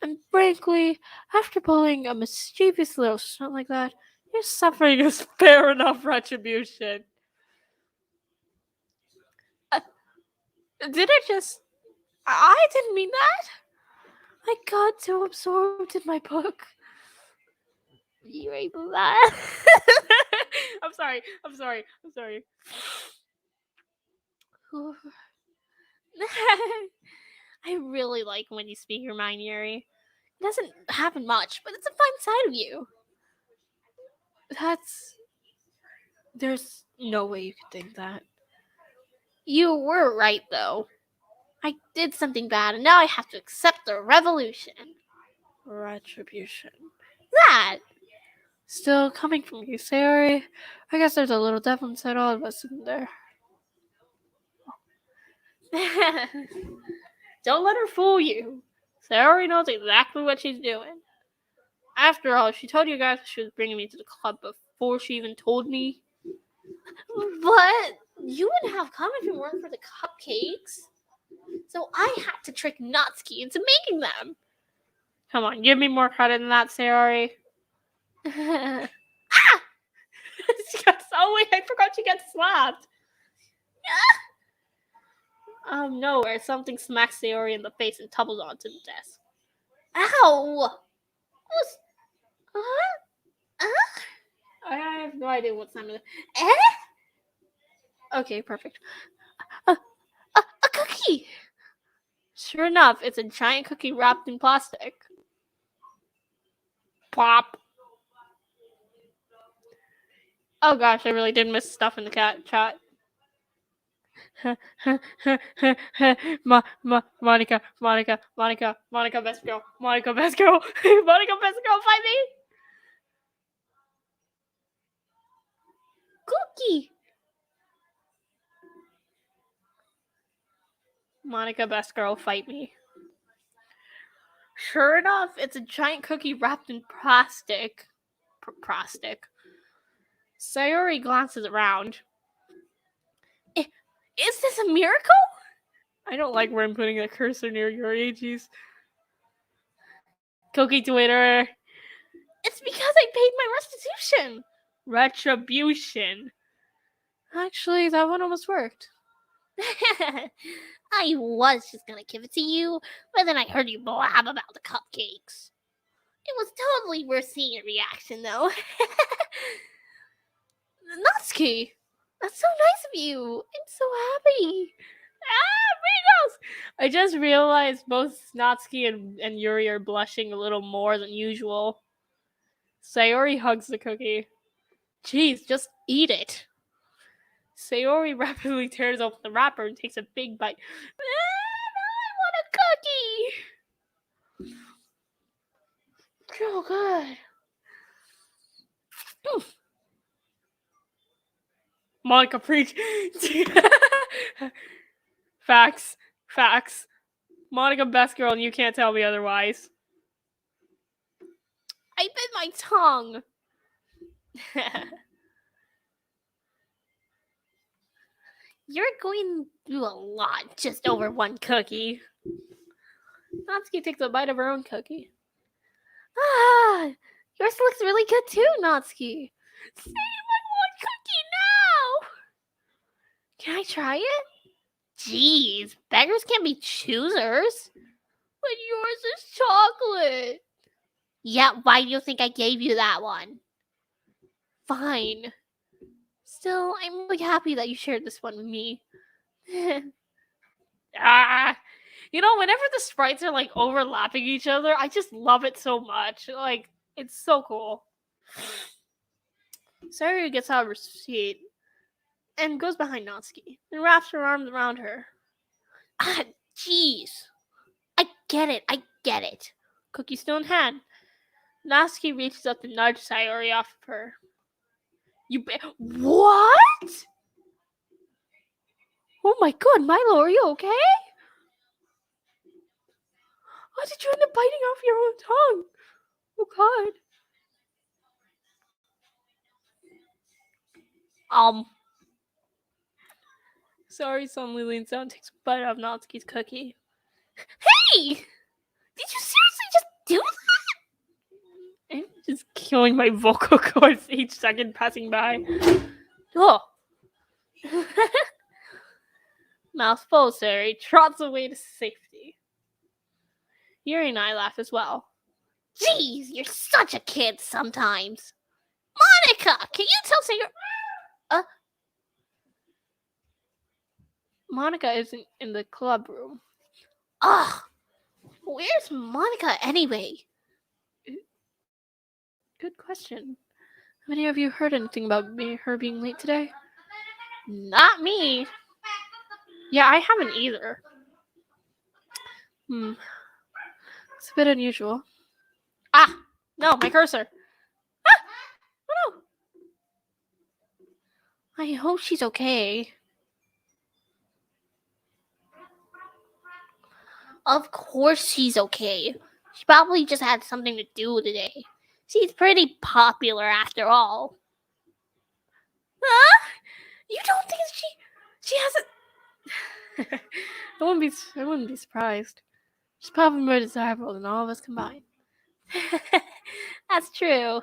And frankly, after pulling a mischievous little stunt like that, your suffering is fair enough retribution. Did I just... I didn't mean that! I got so absorbed in my book. You able that? I'm sorry. I really like when you speak your mind, Yuri. It doesn't happen much, but it's a fun side of you. There's no way you could think that. You were right, though. I did something bad, and now I have to accept the revolution. Retribution. That! Still coming from you, Sayori. I guess there's a little devil inside all of us, isn't there? Don't let her fool you. Sayori knows exactly what she's doing. After all, she told you guys she was bringing me to the club before she even told me. But you wouldn't have come if it weren't for the cupcakes. So I had to trick Natsuki into making them. Come on, give me more credit than that, Sayori. Ah! She got wait, I forgot she got slapped. Out of nowhere, something smacks Sayori in the face and tumbles onto the desk. Ow! I have no idea what time it is. Okay, perfect. A cookie! Sure enough, it's a giant cookie wrapped in plastic. Plop. Oh gosh, I really did miss stuff in the chat. Monica, best girl. Monica, best girl. Find me. Cookie! Monica, best girl, fight me. Sure enough, it's a giant cookie wrapped in plastic. Plastic. Sayori glances around. Is this a miracle? I don't like where I'm putting a cursor near your ages. Cookie Twitter. It's because I paid my restitution. Retribution. Actually, that one almost worked. I was just gonna give it to you, but then I heard you blab about the cupcakes. It was totally worth seeing your reaction, though. Natsuki! That's so nice of you. I'm so happy. I just realized both Natsuki and Yuri are blushing a little more than usual. Sayori hugs the cookie. Jeez, just eat it. Sayori rapidly tears open the wrapper and takes a big bite. I want a cookie. So good. Monica, preach. Facts. Monica, best girl, and you can't tell me otherwise. I bit my tongue. You're going through a lot just over one cookie. Natsuki takes a bite of her own cookie. Ah, yours looks really good too, Natsuki. Save my one cookie now! Can I try it? Jeez, beggars can't be choosers. But yours is chocolate. Yeah, why do you think I gave you that one? Fine. Still, I'm really happy that you shared this one with me. Whenever the sprites are like overlapping each other, I just love it so much. Like, it's so cool. Saria gets out of her seat and goes behind Natsuki and wraps her arms around her. Ah, jeez. I get it. Cookie still in hand. Natsuki reaches up to nudge Sayori off of her. What? Oh my god, Milo, are you okay? How did you end up biting off your own tongue? Oh god. Sorry, suddenly leans down and takes a bite out of Natsuki's cookie. Hey! Did you seriously just do that? I'm just killing my vocal cords each second passing by. Oh. Mouth full, Sari trots away to safety. Yuri and I laugh as well. Jeez, you're such a kid sometimes. Monica, can you tell Sari? Monica isn't in the club room. Ugh! Where's Monica anyway? Good question. Have any of you heard anything about her being late today? Not me. Yeah, I haven't either. It's a bit unusual. Ah! No, my cursor. Ah! Oh no! I hope she's okay. Of course she's okay. She probably just had something to do today. She's pretty popular after all. Huh? You don't think she hasn't... I wouldn't be surprised. She's probably more desirable than all of us combined. That's true.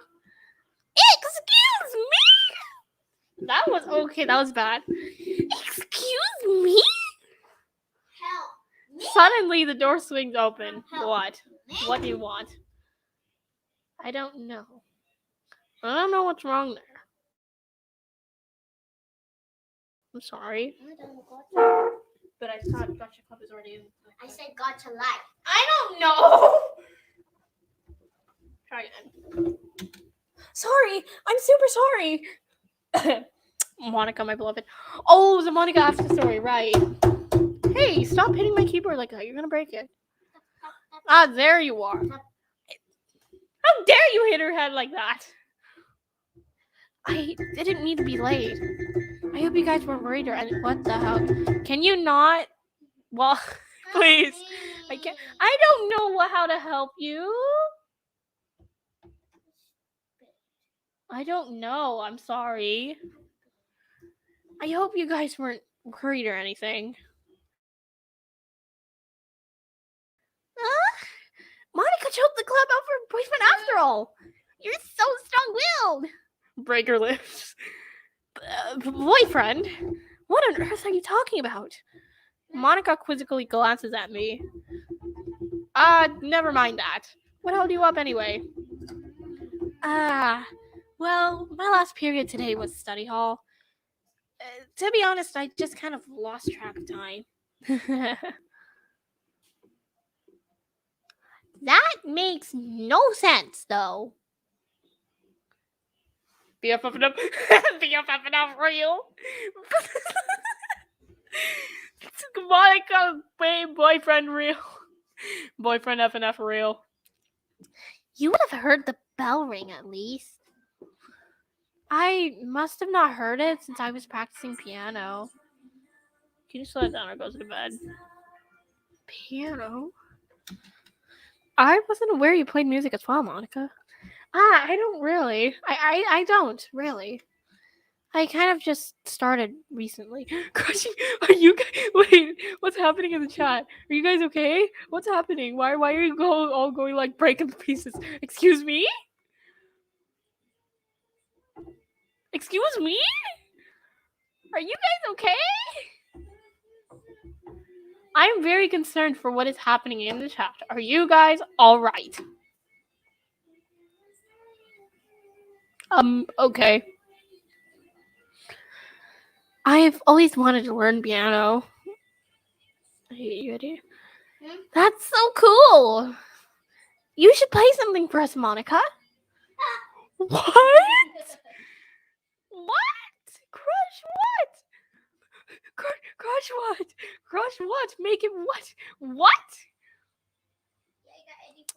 Excuse me? That was okay. That was bad. Excuse me? Help. Suddenly, the door swings open. What? What do you want? I don't know. I don't know what's wrong there. I'm sorry. But I thought Gotcha Club is already in. I said gotcha life. I don't know! Try again. Sorry! I'm super sorry! Monica, my beloved. Oh, the Monica after story, right. Hey, stop hitting my keyboard like that. You're gonna break it. Ah, there you are. How dare you hit her head like that? I didn't mean to be late. I hope you guys weren't worried or anything. What the hell? Can you not? Well, please. I can't. I don't know how to help you. I don't know. I'm sorry. I hope you guys weren't worried or anything. Monica choked the club out for her boyfriend after all. You're so strong-willed. Break her lips. Boyfriend? What on earth are you talking about? Monica quizzically glances at me. Never mind that. What held you up anyway? Well, my last period today was study hall. To be honest, I just kind of lost track of time. That makes no sense, though. BFF enough. BFF enough for you. Monica, boyfriend real. Boyfriend FNF real. You would have heard the bell ring at least. I must have not heard it since I was practicing piano. Can you slow it down or go to bed? Piano? I wasn't aware you played music as well, Monica. I don't really. I don't really. I kind of just started recently. Crushing, are you guys? Wait, what's happening in the chat? Are you guys okay? What's happening? Why are you all going like breaking to pieces? Excuse me? Excuse me? Are you guys okay? I'm very concerned for what is happening in the chat. Are you guys all right? Okay. I've always wanted to learn piano. You ready? That's so cool. You should play something for us, Monica. What? What? Crush what? Crush what? Crush what? Make it what? What?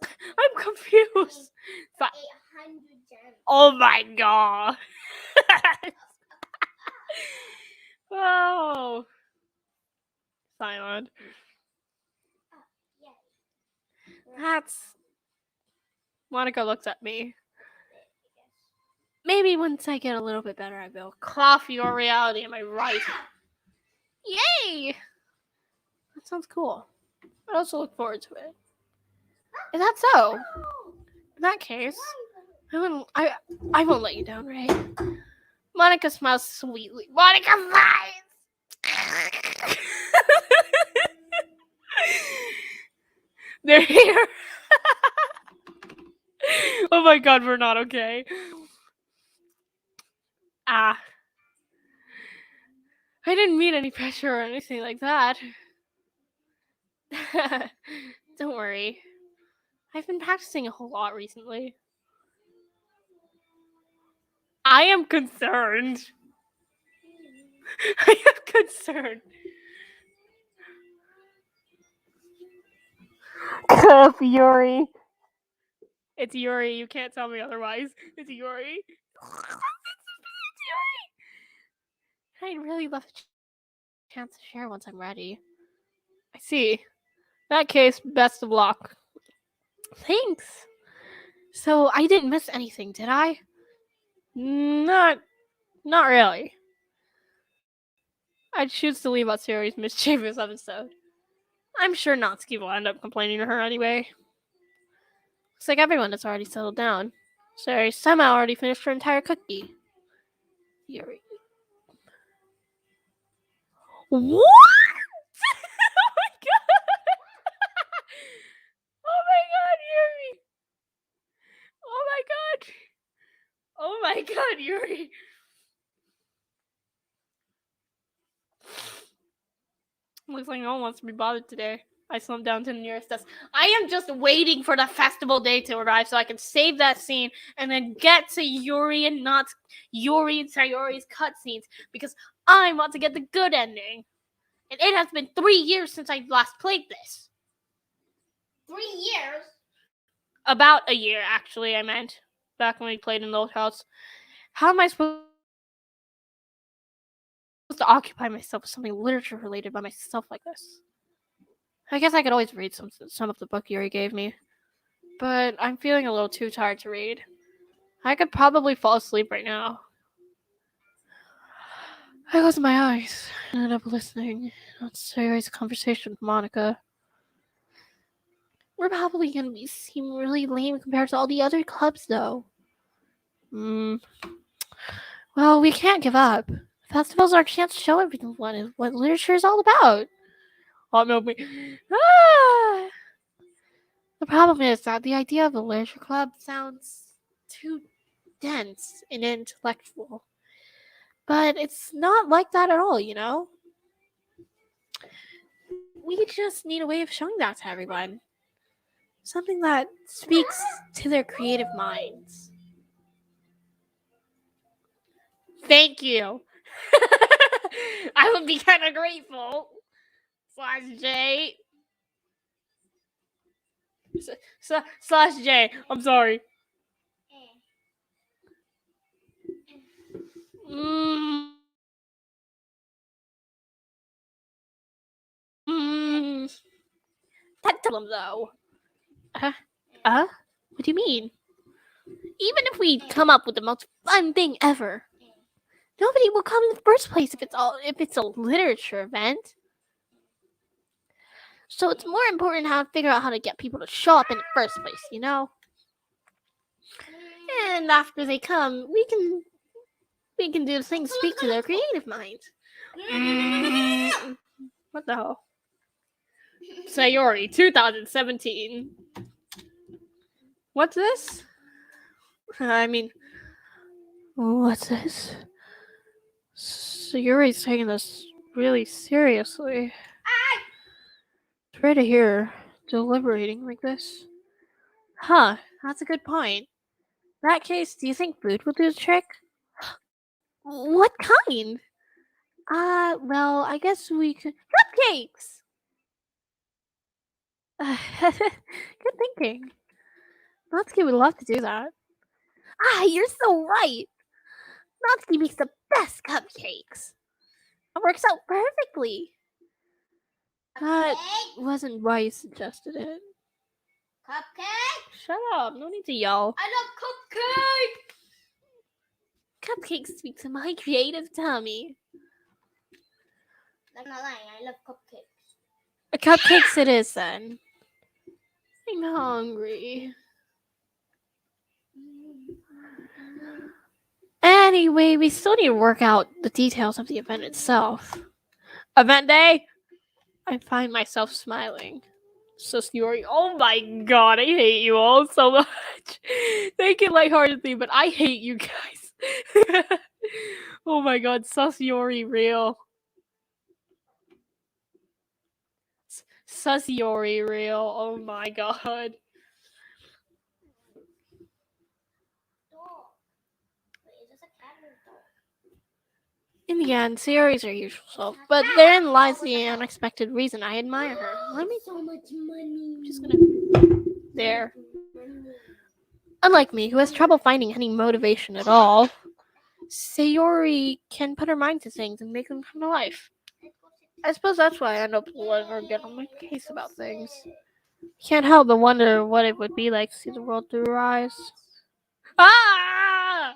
I'm confused. 800 gems. Oh my god. Oh. Silent. That's. Monica looks at me. Maybe once I get a little bit better, I will. Coffee or reality, am I right? Yay! That sounds cool. I also look forward to it. Is that so? In that case, I won't let you down, right? Monica smiles sweetly. Monica smiles! They're here. Oh my god, we're not okay. I didn't mean any pressure or anything like that. Don't worry. I've been practicing a whole lot recently. I am concerned. I am concerned. Yuri. It's Yuri. You can't tell me otherwise. It's Yuri. It's Yuri. I'd really love a chance to share once I'm ready. I see. In that case, best of luck. Thanks. So I didn't miss anything, did I? Not really. I'd choose to leave out Sari's mischievous episode. I'm sure Natsuki will end up complaining to her anyway. Looks like everyone has already settled down. Sari somehow already finished her entire cookie. Yuri. What? Oh my god! Oh my god, Yuri! Oh my god! Oh my god, Yuri! Looks like no one wants to be bothered today. I slumped down to the nearest desk. I am just waiting for the festival day to arrive so I can save that scene and then get to Yuri and Sayori's cutscenes because I want to get the good ending. And it has been 3 years since I last played this. 3 years? About a year, actually, I meant. Back when we played in the old house. How am I supposed to occupy myself with something literature related by myself like this? I guess I could always read some of the book Yuri gave me. But I'm feeling a little too tired to read. I could probably fall asleep right now. I closed my eyes and ended up listening to Sayori's conversation with Monica. We're probably going to seem really lame compared to all the other clubs, though. Well, we can't give up. Festivals are a chance to show everyone what literature is all about. Hot milk me. Ah! The problem is that the idea of a literature club sounds too dense and intellectual. But it's not like that at all, you know? We just need a way of showing that to everyone. Something that speaks to their creative minds. Thank you. I would be kind of grateful. /J. /J. I'm sorry. That problem, though. What do you mean? Even if we come up with the most fun thing ever, nobody will come in the first place if it's a literature event. So it's more important how to figure out how to get people to show up in the first place, you know? And after they come, we can do things speak to their creative minds. What the hell? Sayori, 2017. What's this? I mean, what's this? Sayori's taking this really seriously. It's rare to hear her deliberating like this. Huh, that's a good point. In that case, do you think food will do the trick? What kind? Well, I guess we could. Cupcakes! Good thinking. Natsuki would love to do that. Ah, you're so right. Natsuki makes the best cupcakes. It works out perfectly. That wasn't why you suggested it. Cupcake. Shut up, no need to yell. I love cupcake. Cupcakes speak to my creative tummy. I'm not lying. I love cupcakes. Cupcakes it is then. I'm hungry. Anyway, we still need to work out the details of the event itself. Event day? I find myself smiling. So Sayori, oh my god, I hate you all so much. Thank you lightheartedly, but I hate you guys. Oh my god, Sayori real. Sayori real. Oh my god. In the end, Sayori's her usual self, but therein lies the unexpected reason I admire her. Let me. So much money. I'm just gonna. There. Unlike me, who has trouble finding any motivation at all, Sayori can put her mind to things and make them come to life. I suppose that's why I end up letting her get on my case about things. Can't help but wonder what it would be like to see the world through her eyes. Ah!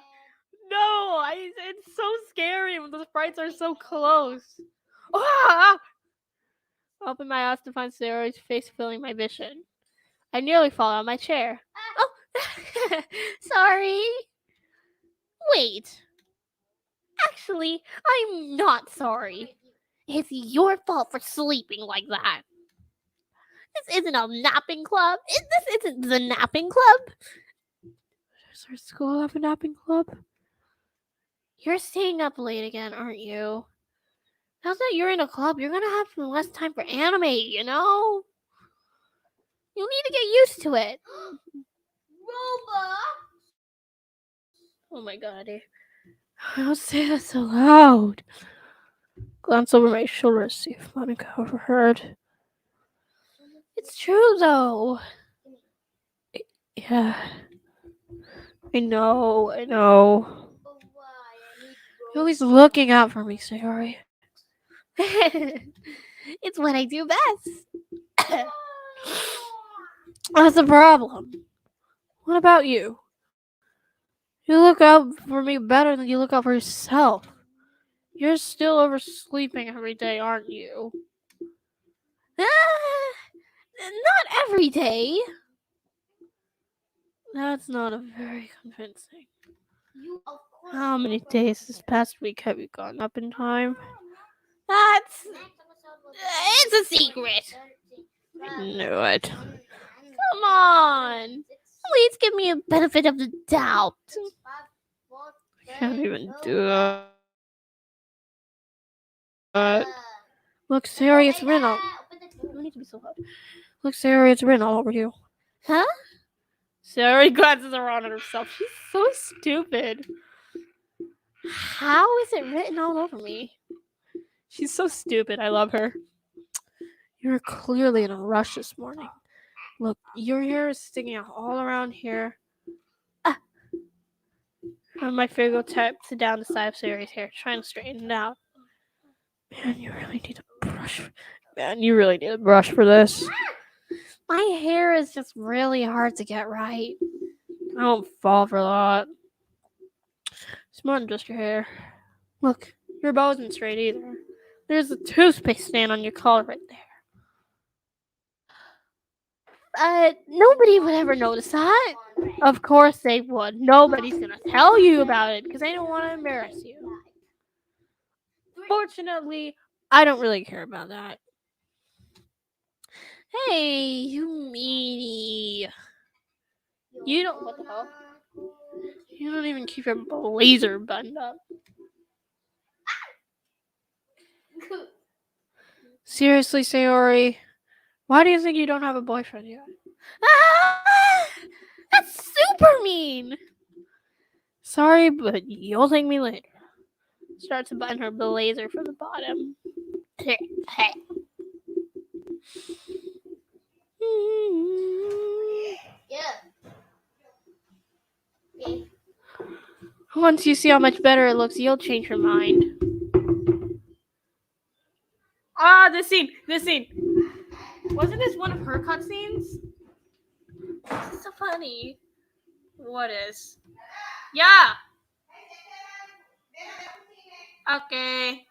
No! It's so scary when the sprites are so close. Ah! I open my eyes to find Sayori's face filling my vision. I nearly fall out of my chair. Oh, sorry. Wait. Actually, I'm not sorry. It's your fault for sleeping like that. This isn't a napping club. This isn't the napping club. Does our school have a napping club? You're staying up late again, aren't you? Now that you're in a club, you're gonna have less time for anime, you know? You need to get used to it. Robot. Oh my god. Don't say that so loud. Glance over my shoulder to see if Monica overheard. It's true though. Yeah. I know. You're always looking out for me, Sayori. It's what I do best. That's the problem. What about you? You look out for me better than you look out for yourself. You're still oversleeping every day, aren't you? Not every day. That's not a very convincing. You of course. How many days this past week have you gotten up in time? That's Next episode will be it's a secret. 13. Knew it. Come on. Please give me a benefit of the doubt. Can't even do that. Look, Sayori, it's written all. You need to be so loud. Look, Sayori, it's written all over you. Huh? Sayori glances around at herself. She's so stupid. How is it written all over me? She's so stupid. I love her. You're clearly in a rush this morning. Look, your hair is sticking out all around here. And my finger taps down the side of Sayori's hair, trying to straighten it out. Man, you really need a brush. Man, you really need a brush for this. My hair is just really hard to get right. I don't fall for that. It's more than just your hair. Look, your bow isn't straight either. There's a toothpaste stain on your collar right there. Nobody would ever notice that. Of course they would. Nobody's gonna tell you about it because they don't want to embarrass you. Fortunately, I don't really care about that. Hey, you meanie. You don't. What the hell? You don't even keep your blazer buttoned up. Seriously, Sayori, why do you think you don't have a boyfriend yet? Ah, that's super mean. Sorry, but you'll thank me later. Starts to button her blazer from the bottom. Yeah. Okay. Once you see how much better it looks, you'll change your mind. Ah, this scene. Wasn't this one of her cutscenes? This is so funny. What is? Yeah. Okay.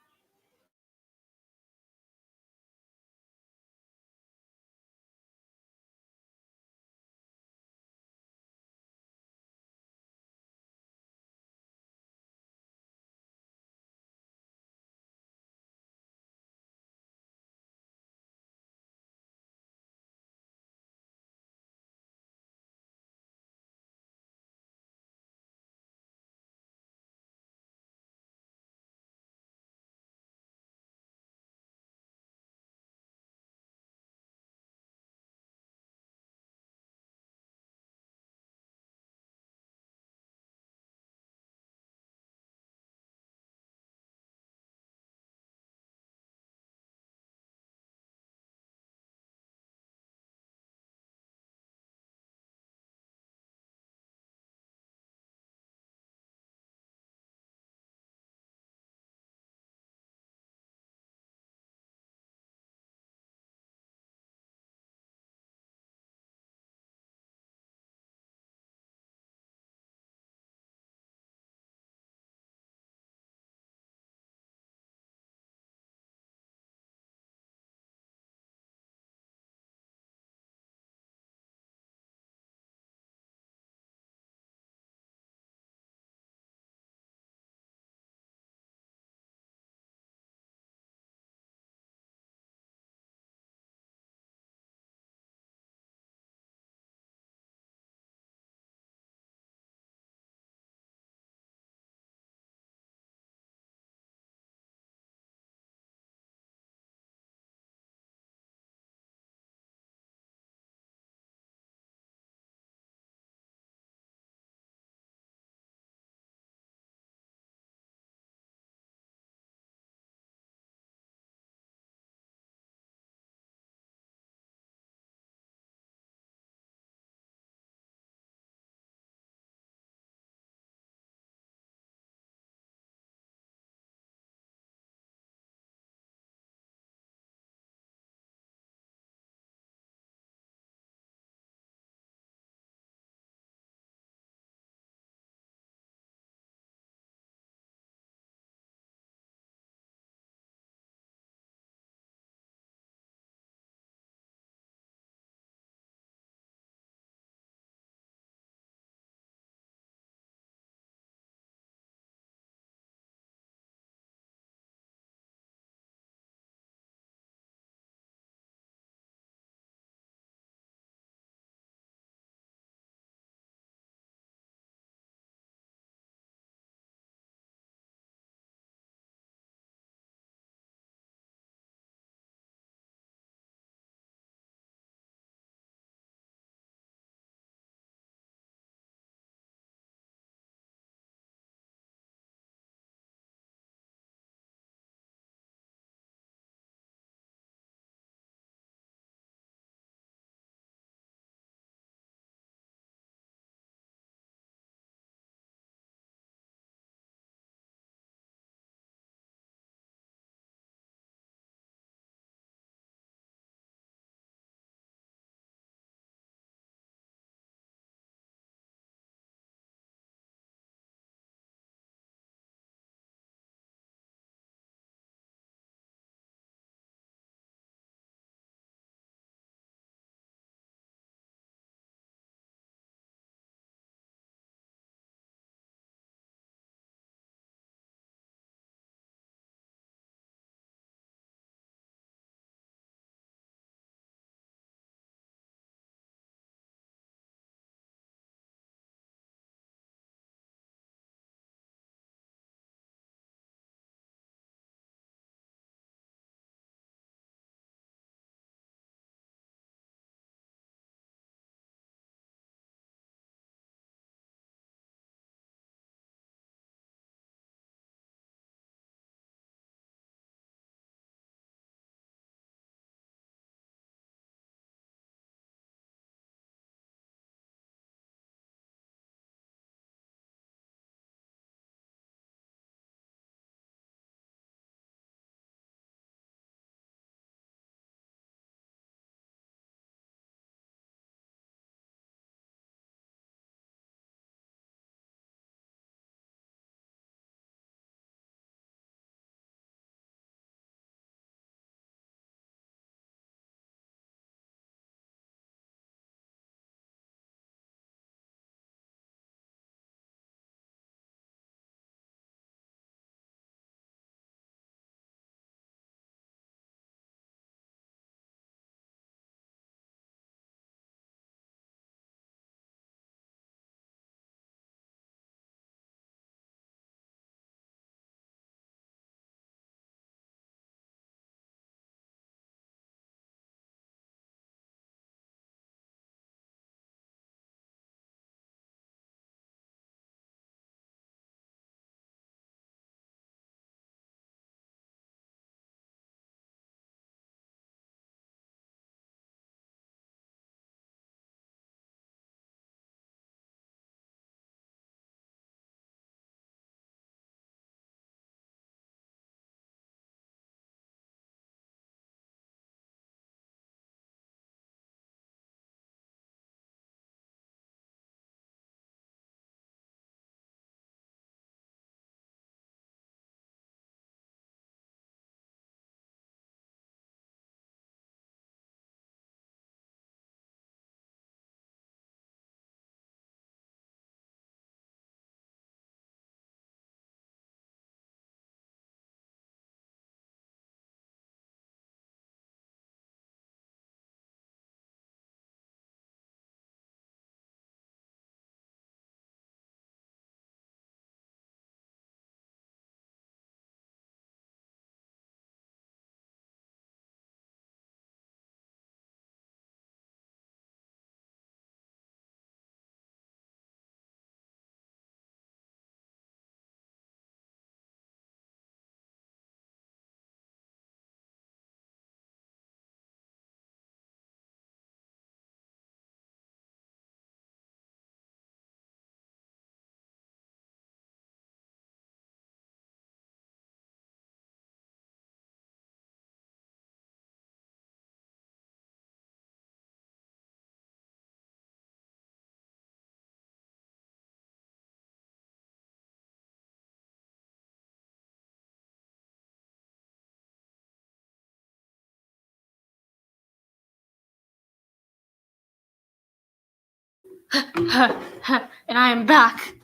And I am back.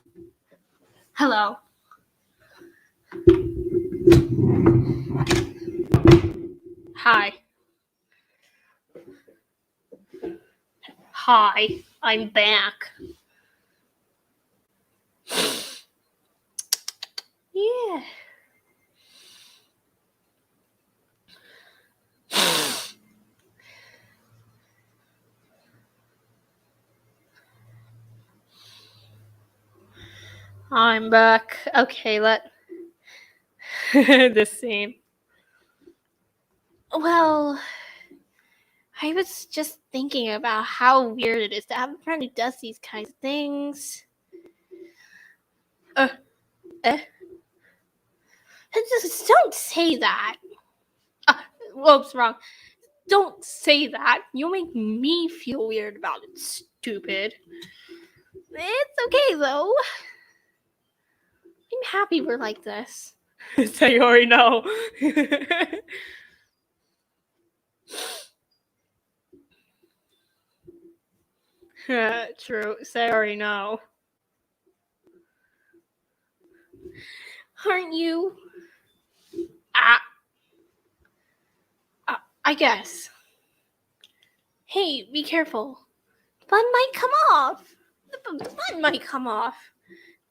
Hello. Hi. Hi, I'm back. Yeah. I'm back. Okay, this scene. Well, I was just thinking about how weird it is to have a friend who does these kinds of things. Just don't say that. Whoops, wrong. Don't say that. You'll make me feel weird about it, stupid. It's okay, though. I'm happy we're like this. Sayori, no. True. Sayori, no. Aren't you? I guess. Hey, be careful. The button might come off. The button might come off.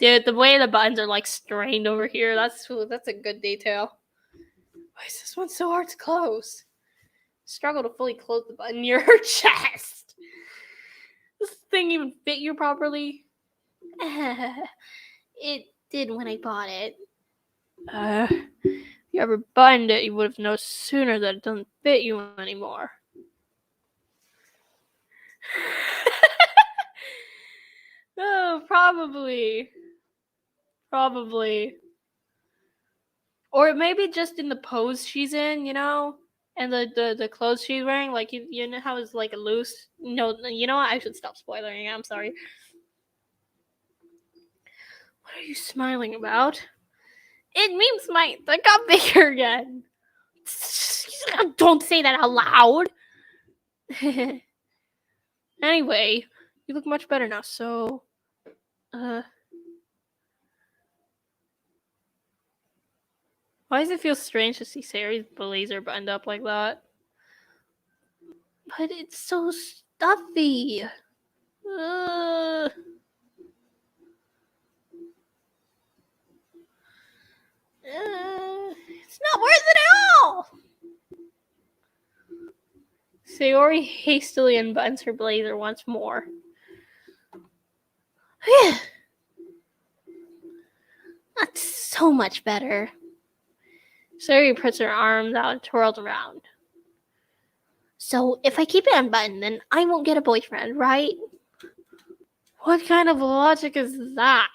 Dude, the way the buttons are like strained over here, that's a good detail. Why is this one so hard to close? Struggle to fully close the button near her chest. Does this thing even fit you properly? It did when I bought it. If you ever buttoned it, you would have known sooner that it doesn't fit you anymore. Oh, probably. Or maybe just in the pose she's in, you know? And the clothes she's wearing, like, you know how it's like a loose... No, you know what? I should stop spoiling it. I'm sorry. What are you smiling about? It means my... That got bigger again. Don't say that out loud. Anyway, you look much better now, so... Why does it feel strange to see Sayori's blazer buttoned up like that? But it's so stuffy. It's not worth it at all. Sayori hastily unbuttons her blazer once more. That's so much better. Sayori puts her arms out and twirls around. So, if I keep it unbuttoned, then I won't get a boyfriend, right? What kind of logic is that?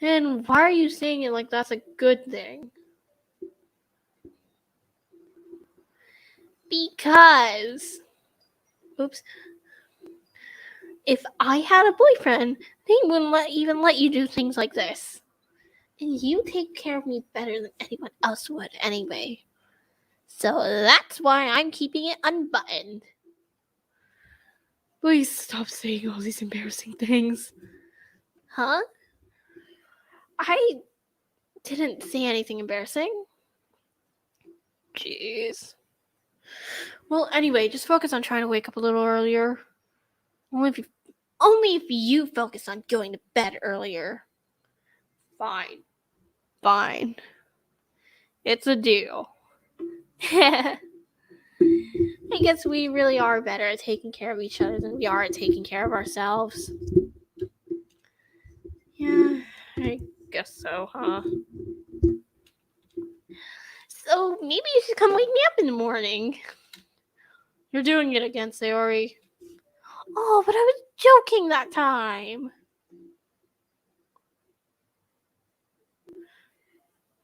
And why are you saying it like that's a good thing? Because... Oops. If I had a boyfriend, they wouldn't even let you do things like this. And you take care of me better than anyone else would anyway. So that's why I'm keeping it unbuttoned. Please stop saying all these embarrassing things. Huh? I didn't say anything embarrassing. Jeez. Well, anyway, just focus on trying to wake up a little earlier. Only if you focus on going to bed earlier. Fine. It's a deal. I guess we really are better at taking care of each other than we are at taking care of ourselves. Yeah, I guess so, huh? So maybe you should come wake me up in the morning. You're doing it again, Sayori. Oh, but I was joking that time.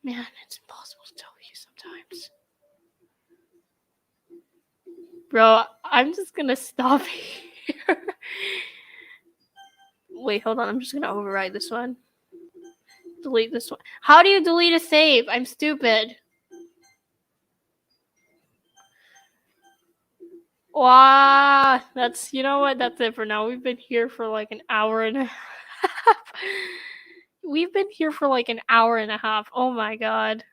Man, it's impossible to tell you sometimes. Bro, I'm just gonna stop here. Wait, hold on. I'm just gonna override this one. Delete this one. How do you delete a save? I'm stupid. Wow, that's, you know what? That's it for now. We've been here for like an hour and a half. We've been here for like an hour and a half. Oh my god.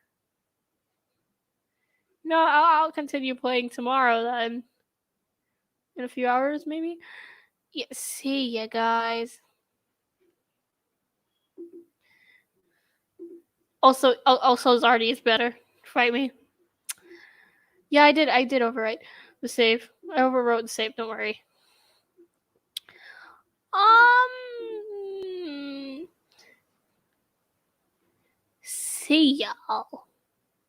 No, I'll continue playing tomorrow then. In a few hours, maybe? Yeah, see ya, guys. Also, Zardy is better. Fight me. Yeah, I did overwrite the save. I overwrote the save, don't worry. See y'all.